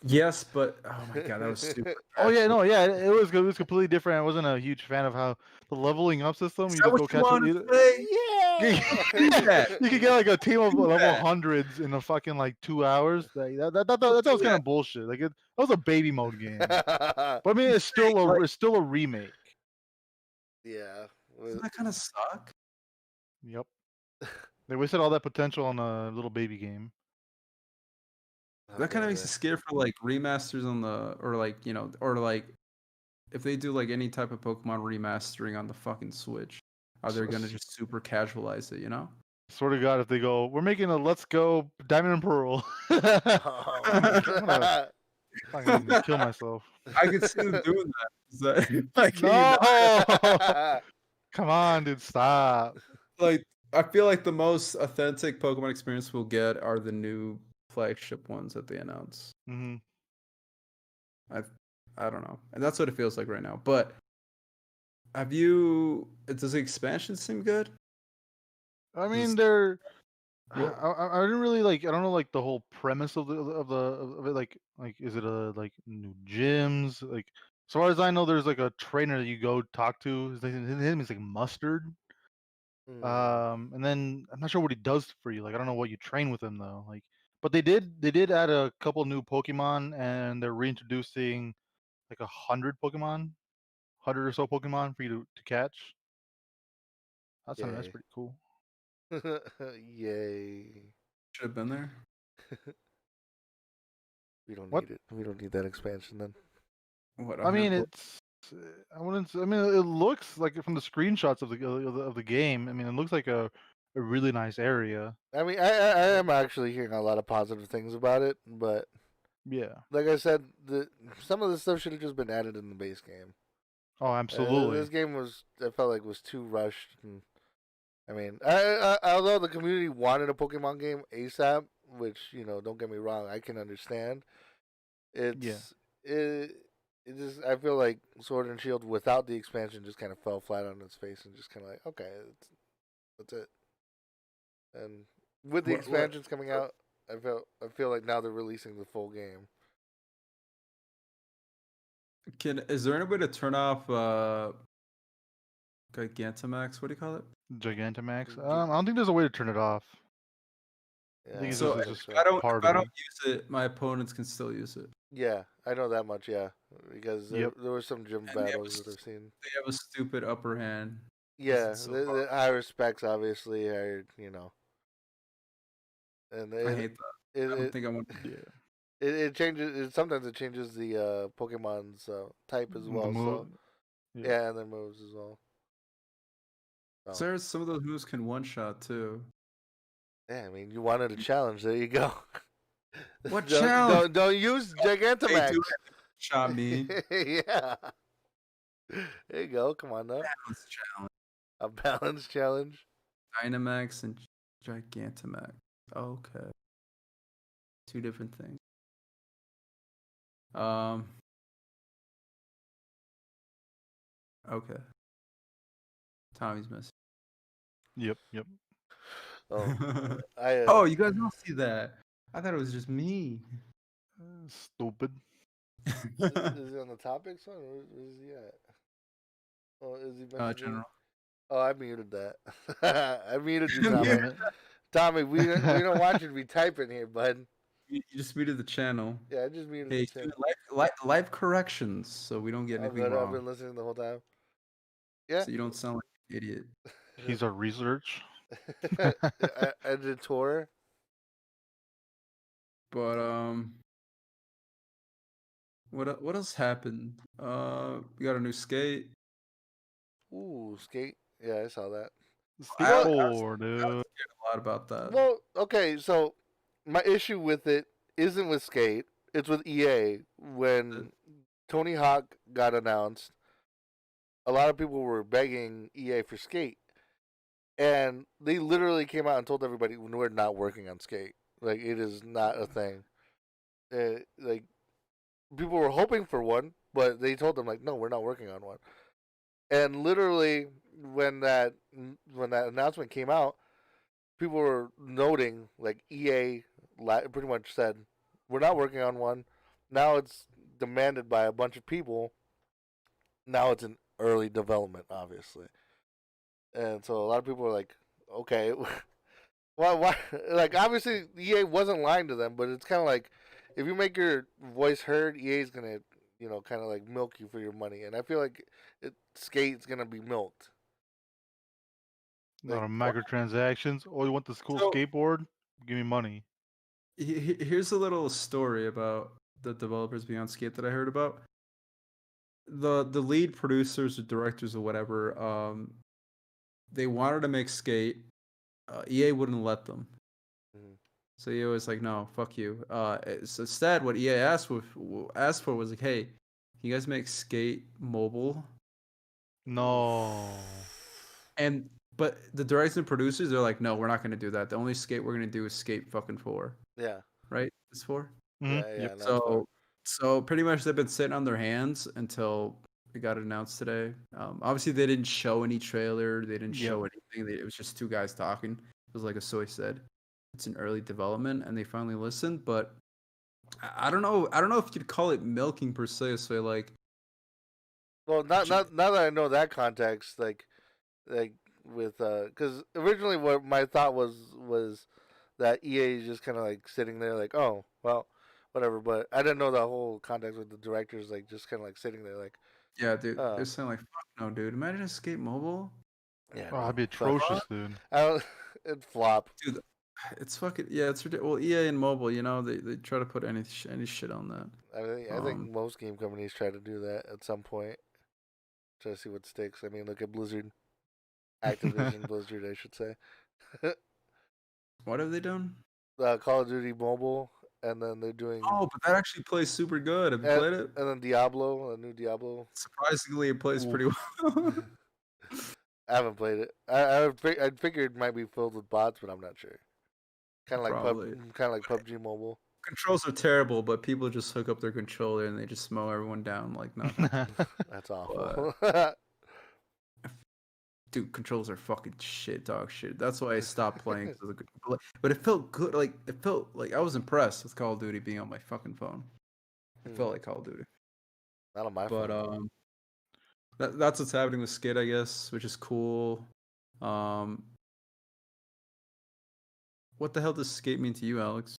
Yes, but oh my god, that was stupid. Oh yeah, no, yeah, it was completely different. I wasn't a huge fan of how the leveling up system. You just go catch you could get like a team of level hundreds in a fucking like 2 hours. That was kind of bullshit. Like that was a baby mode game. But I mean, it's still a remake. Yeah. Doesn't that kind of suck? Yep. They wasted all that potential on a little baby game. That kind of makes you scared for like remasters on or like if they do like any type of Pokemon remastering on the fucking Switch, are they gonna just super casualize it? Swear to God, if they go, we're making a Let's Go Diamond and Pearl. I'm gonna kill myself. I could see them doing that. No! Come on, dude, stop. Like, I feel like the most authentic Pokemon experience we'll get are the new flagship ones that they announce. Mm-hmm. I don't know, and that's what it feels like right now. But does the expansion seem good? I mean, they're. I didn't really like. I don't know, like the whole premise of it. Like, is it a like new gyms? Like, as far as I know, there's like a trainer that you go talk to. His name is like Mustard. And then I'm not sure what he does for you. Like, I don't know what you train with him though. Like, but they did add a couple new Pokemon, and they're reintroducing like 100 Pokemon, 100 or so Pokemon for you to catch. That's pretty cool. Yay! Should have been there. We don't need it. We don't need that expansion then. What? I mean, it's. I wouldn't. I mean, it looks like from the screenshots of the game. I mean, it looks like a really nice area. I mean, I am actually hearing a lot of positive things about it, but yeah, like I said, some of the stuff should have just been added in the base game. Oh, absolutely. This game I felt like was too rushed. And, I mean, although the community wanted a Pokemon game ASAP, which don't get me wrong, I can understand. Yeah. It just I feel like Sword and Shield without the expansion just kind of fell flat on its face and just kind of like okay, that's it. And with the expansions coming out, I feel like now they're releasing the full game. Is there any way to turn off Gigantamax? What do you call it? Gigantamax. I don't think there's a way to turn it off. Yeah, I think it's So just if I don't part of it. use it, my opponents can still use it. Yeah, I know that much. Yeah, because Yep. there were some gym And battles that I've seen. They have a stupid upper hand. Yeah, it's so the higher specs obviously are and I hate that. I don't think I want. Yeah. it changes. Sometimes it changes the Pokemon's type as well. So yeah, and their moves as well. So there's some of those moves can one shot too. Yeah, I mean, you wanted a challenge. There you go. What challenge? Don't use Gigantamax. Hey, dude, shot me. Yeah. There you go. Come on now. Balance challenge. A balance challenge. Dynamax and Gigantamax. Okay. Two different things. Okay. Tommy's missing. Yep. Oh, you guys don't see that. I thought it was just me. Stupid. Is he on the topics one? Where is he at? Oh, is he messaging? General. Oh, I muted that. I muted you, Tommy. Tommy, we don't want you to be typing here, bud. You just muted the channel. Yeah, I just muted the channel. Live corrections, so we don't get anything wrong. I've been listening the whole time. Yeah. So you don't sound like an idiot. He's a research editor. But what else happened? We got a new skate. Ooh, skate. Yeah, I saw that. Skate 4, dude. I was a lot about that. Well, okay, so my issue with it isn't with Skate. It's with EA. When Tony Hawk got announced, a lot of people were begging EA for Skate. And they literally came out and told everybody, we're not working on Skate. Like, it is not a thing. Like, people were hoping for one, but they told them, like, no, we're not working on one. And literally, when that announcement came out, people were noting, like, EA pretty much said, we're not working on one. Now it's demanded by a bunch of people. Now it's in early development, obviously. And so a lot of people are like, okay, why? Like, obviously, EA wasn't lying to them, but it's kind of like, if you make your voice heard, EA's going to, kind of like milk you for your money. And I feel like Skate's going to be milked. A lot of microtransactions. Oh, you want this cool skateboard? Give me money. Here's a little story about the developers beyond Skate that I heard about. The lead producers or directors or whatever, they wanted to make Skate. EA wouldn't let them. Mm-hmm. So EA was like, no, fuck you. So instead, what EA asked for was like, hey, can you guys make Skate mobile? No. But the directors and producers, they're like, no, we're not going to do that. The only Skate we're going to do is Skate fucking 4. Yeah. Right? It's 4? Mm-hmm. Yeah. So pretty much they've been sitting on their hands until it got announced today. Obviously, they didn't show any trailer. They didn't show anything. It was just two guys talking. It was like a soy said. It's in early development, and they finally listened. But I don't know. I don't know if you'd call it milking per se. So like, well, not now that I know that context, like with because originally what my thought was that EA is just kind of like sitting there like, oh well, whatever. But I didn't know the whole context with the directors, like just kind of like sitting there like, yeah, dude, they're saying like, fuck no, dude. Imagine a Skate mobile. Yeah, that'd be atrocious, dude. It'd flop. Dude, it's fucking it's ridiculous. Well, EA and mobile, they try to put any shit on that. I think most game companies try to do that at some point. Try to see what sticks. I mean, look at Blizzard, Activision, Blizzard, I should say. What have they done? Call of Duty Mobile and then they're doing. Oh, but that actually plays super good. Have you played it? And then Diablo, a new Diablo. Surprisingly, it plays pretty well. I haven't played it. I figured it might be filled with bots, but I'm not sure. Kind of like PUBG Mobile. Controls are terrible, but people just hook up their controller and they just mow everyone down like nothing. That's awful. Dude, controls are fucking shit, dog shit. That's why I stopped playing. But it felt good. Like it felt like I was impressed with Call of Duty being on my fucking phone. It felt like Call of Duty. Not on my phone. That's what's happening with Skid, I guess, which is cool. What the hell does skate mean to you, Alex?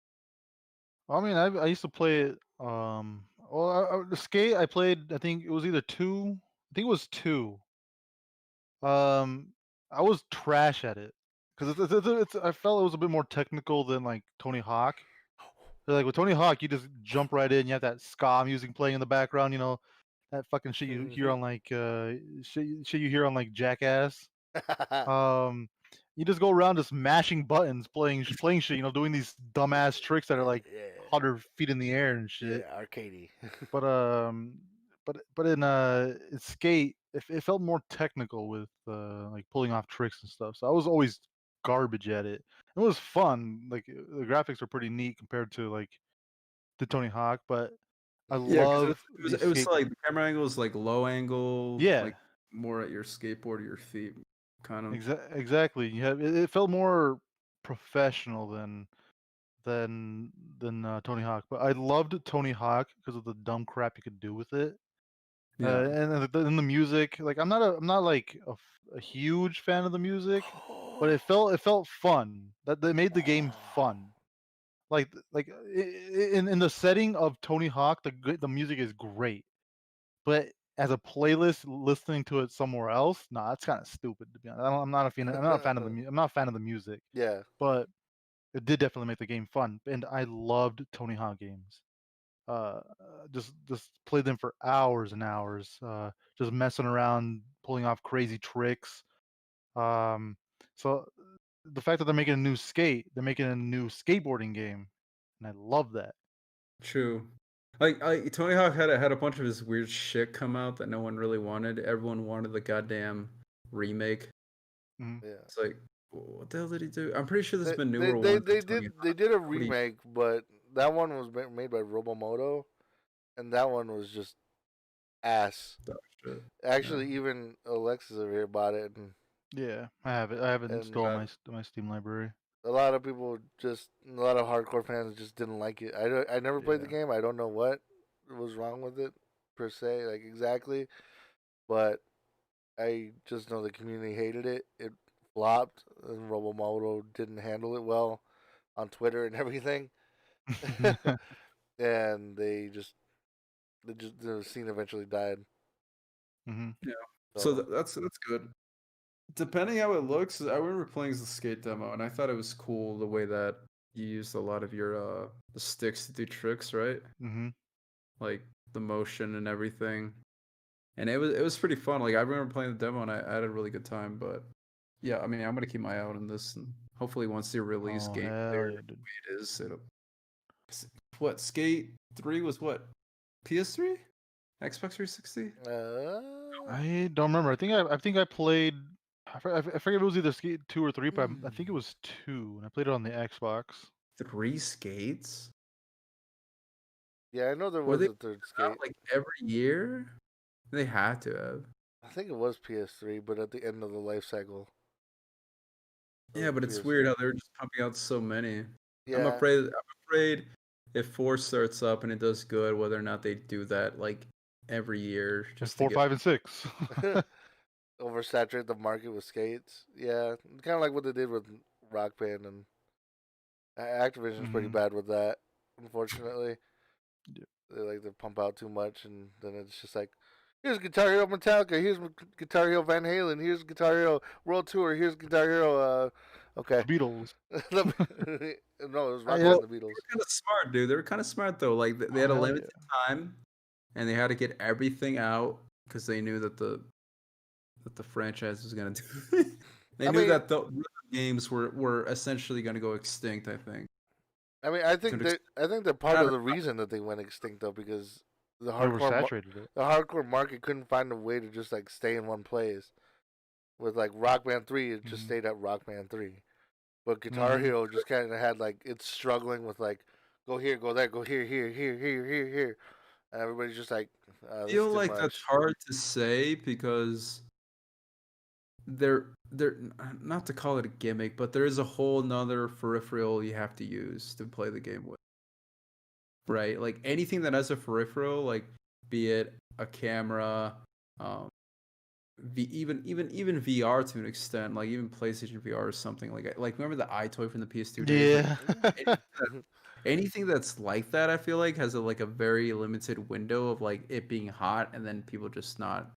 I mean, I used to play it. The skate I played. I think it was either 2. I think it was 2. I was trash at it because I felt it was a bit more technical than like Tony Hawk. Like with Tony Hawk, you just jump right in. You have that ska music playing in the background. You know, that fucking shit you hear on like shit you hear on like Jackass. You just go around just mashing buttons, playing shit. You know, doing these dumbass tricks that are like 100 feet in the air and shit. Yeah, arcadey. but in skate, it felt more technical with like pulling off tricks and stuff. So I was always garbage at it. It was fun. Like the graphics are pretty neat compared to like the Tony Hawk, but I love it was like the camera angle was like low angle, yeah, like more at your skateboard or your feet, kind of. Exactly. You have it felt more professional than Tony Hawk, but I loved Tony Hawk because of the dumb crap you could do with it. Yeah. And the music, like I'm not like a huge fan of the music, but it felt fun. That they made the game fun. Like in the setting of Tony Hawk, the music is great, but as a playlist, listening to it somewhere else, nah, that's kind of stupid to be honest. I'm not a fan. I'm not a fan of I'm not a fan of the music. Yeah, but it did definitely make the game fun, and I loved Tony Hawk games. Just played them for hours and hours, just messing around, pulling off crazy tricks. So the fact that they're making they're making a new skateboarding game, and I love that. True. Like Tony Hawk had a bunch of his weird shit come out that no one really wanted. Everyone wanted the goddamn remake. Mm-hmm. yeah. It's like, what the hell did he do? I'm pretty sure there's been newer they, ones. They did a remake, but that one was made by Robomoto, and that one was just ass. Actually, even Alexis over here bought it, and yeah, I have it. I have it installed on my Steam library. A lot of people a lot of hardcore fans just didn't like it. I never played the game. I don't know what was wrong with it per se, like exactly, but I just know the community hated it. It flopped, and Robomoto didn't handle it well on Twitter and everything, and the scene eventually died. Mm-hmm. Yeah, so that's good. Depending how it looks, I remember playing the skate demo, and I thought it was cool the way that you used a lot of your the sticks to do tricks, right? Mm-hmm. Like the motion and everything, and it was pretty fun. Like I remember playing the demo, and I had a really good time. But yeah, I mean, I'm gonna keep my eye out on this, and hopefully once they release game there, yeah, the way it is, it'll. What Skate 3 was what? PS3, Xbox 360. I don't remember. I think I played. I forget if it was either Skate 2 or 3, but I think it was 2, and I played it on the Xbox. 3 skates? Yeah, I know there was a third skate. Like every year? They had to have. I think it was PS3, but at the end of the life cycle. Yeah, but it's weird how they're just pumping out so many. Yeah. I'm afraid if 4 starts up and it does good, whether or not they do that like every year. Just 4, 5, and 6. Oversaturate the market with skates. Yeah, kind of like what they did with Rock Band, and Activision's pretty bad with that. Unfortunately, they pump out too much, and then it's just like, here's Guitar Hero Metallica, here's Guitar Hero Van Halen, here's Guitar Hero World Tour, here's Guitar Hero. Okay. The Beatles. No, it was Rock Band, the Beatles. They were kind of smart, dude. They were kind of smart though. Like they had a limited time, and they had to get everything out because they knew that the franchise was gonna do. They knew that the games were essentially gonna go extinct. I think. I mean, I think they're part of the reason that they went extinct though, because the Oversaturated it. the hardcore market couldn't find a way to just like stay in one place. With like Rock Band 3, it just stayed at Rock Band 3. But Guitar Hero just kind of had like it's struggling with like go here, go there, go here, here, and everybody's just like. I feel like that's hard to say because they're not to call it a gimmick, but there is a whole nother peripheral you have to use to play the game with. Right? Like anything that has a peripheral, like be it a camera, even VR to an extent, like even PlayStation VR or something like remember the iToy from the PS2 days? Yeah. Anything that's like that, I feel like has a very limited window of like it being hot and then people just not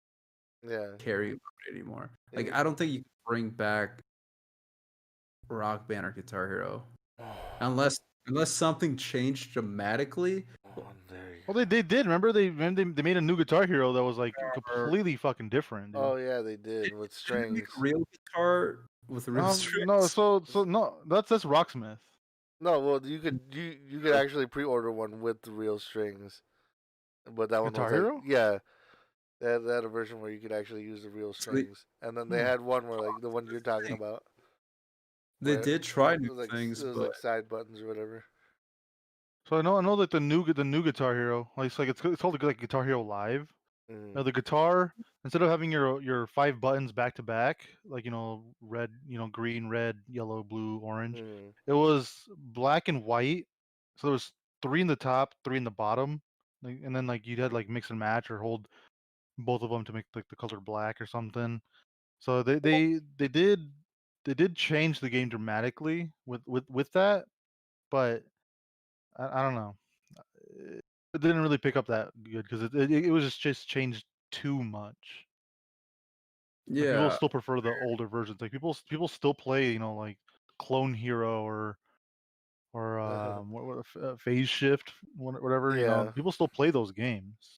caring about it anymore. Like I don't think you can bring back Rock Band or Guitar Hero unless something changed dramatically. Well, they did. Remember they made a new Guitar Hero that was like completely fucking different. Dude. Oh yeah, they did with strings. Real guitar with real strings. No, so no, that's Rocksmith. No, well you could actually pre-order one with the real strings, but that one Guitar was Hero? like, yeah, they had a version where you could actually use the real strings, and then they had one where like the one you're talking about. They did try new things, it was but like side buttons or whatever. So I know that the new Guitar Hero, like it's called like Guitar Hero Live. Now the guitar, instead of having your 5 buttons back to back, like red, green, red, yellow, blue, orange, it was black and white. So there was 3 in the top, 3 in the bottom, and then like you'd had like mix and match or hold both of them to make like the color black or something. So they did change the game dramatically with that, but I don't know. It didn't really pick up that good because it was just changed too much. Like, people still prefer the older versions. Like people still play, like Clone Hero or Phase Shift, whatever. People still play those games.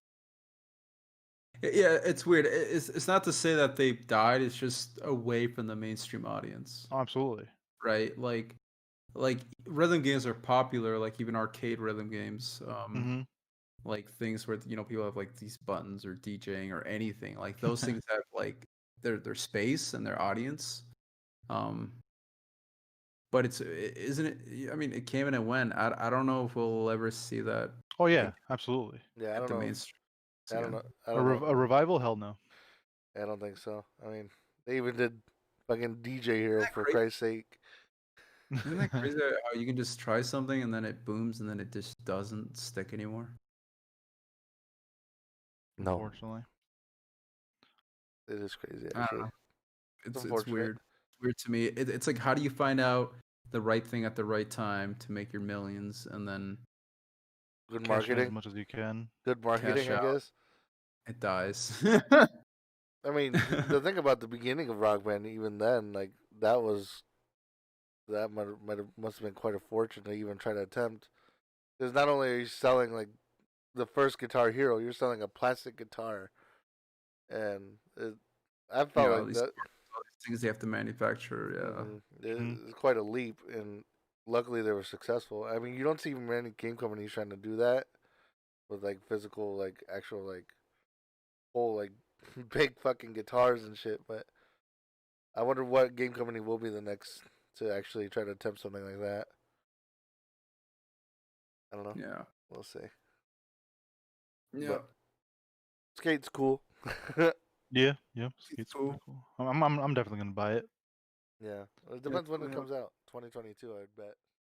Yeah, it's weird. It's not to say that they died. It's just away from the mainstream audience. Oh, absolutely. Right, like rhythm games are popular, like even arcade rhythm games. Like things where people have like these buttons or DJing or anything. Like those things have like their space and their audience. But isn't it? I mean, it came and it went. I don't know if we'll ever see that. Oh yeah, absolutely. Yeah, I don't know. Mainstream. I don't know. A revival? Hell no. I don't think so. I mean, they even did fucking DJ Hero for Christ's sake. Isn't that crazy how you can just try something and then it booms and then it just doesn't stick anymore? No. Unfortunately. It is crazy, actually. It's weird. It's weird to me. It's like, how do you find out the right thing at the right time to make your millions and then good marketing as much as you can. Good marketing, I guess. It dies. I mean, the thing about the beginning of Rock Band, even then, like that must have been quite a fortune to even try to attempt. Because not only are you selling like the first Guitar Hero, you're selling a plastic guitar, and I felt like that. Things they have to manufacture, it's quite a leap, and luckily they were successful. I mean, you don't see many game companies trying to do that with like physical, like actual, like whole, like big fucking guitars and shit. But I wonder what game company will be the next to actually try to attempt something like that. I don't know. Yeah, we'll see. Yeah, but Skate's cool. Yeah, Skate's cool. I'm definitely gonna buy it. Yeah, it depends when it comes out. 2022, I'd bet.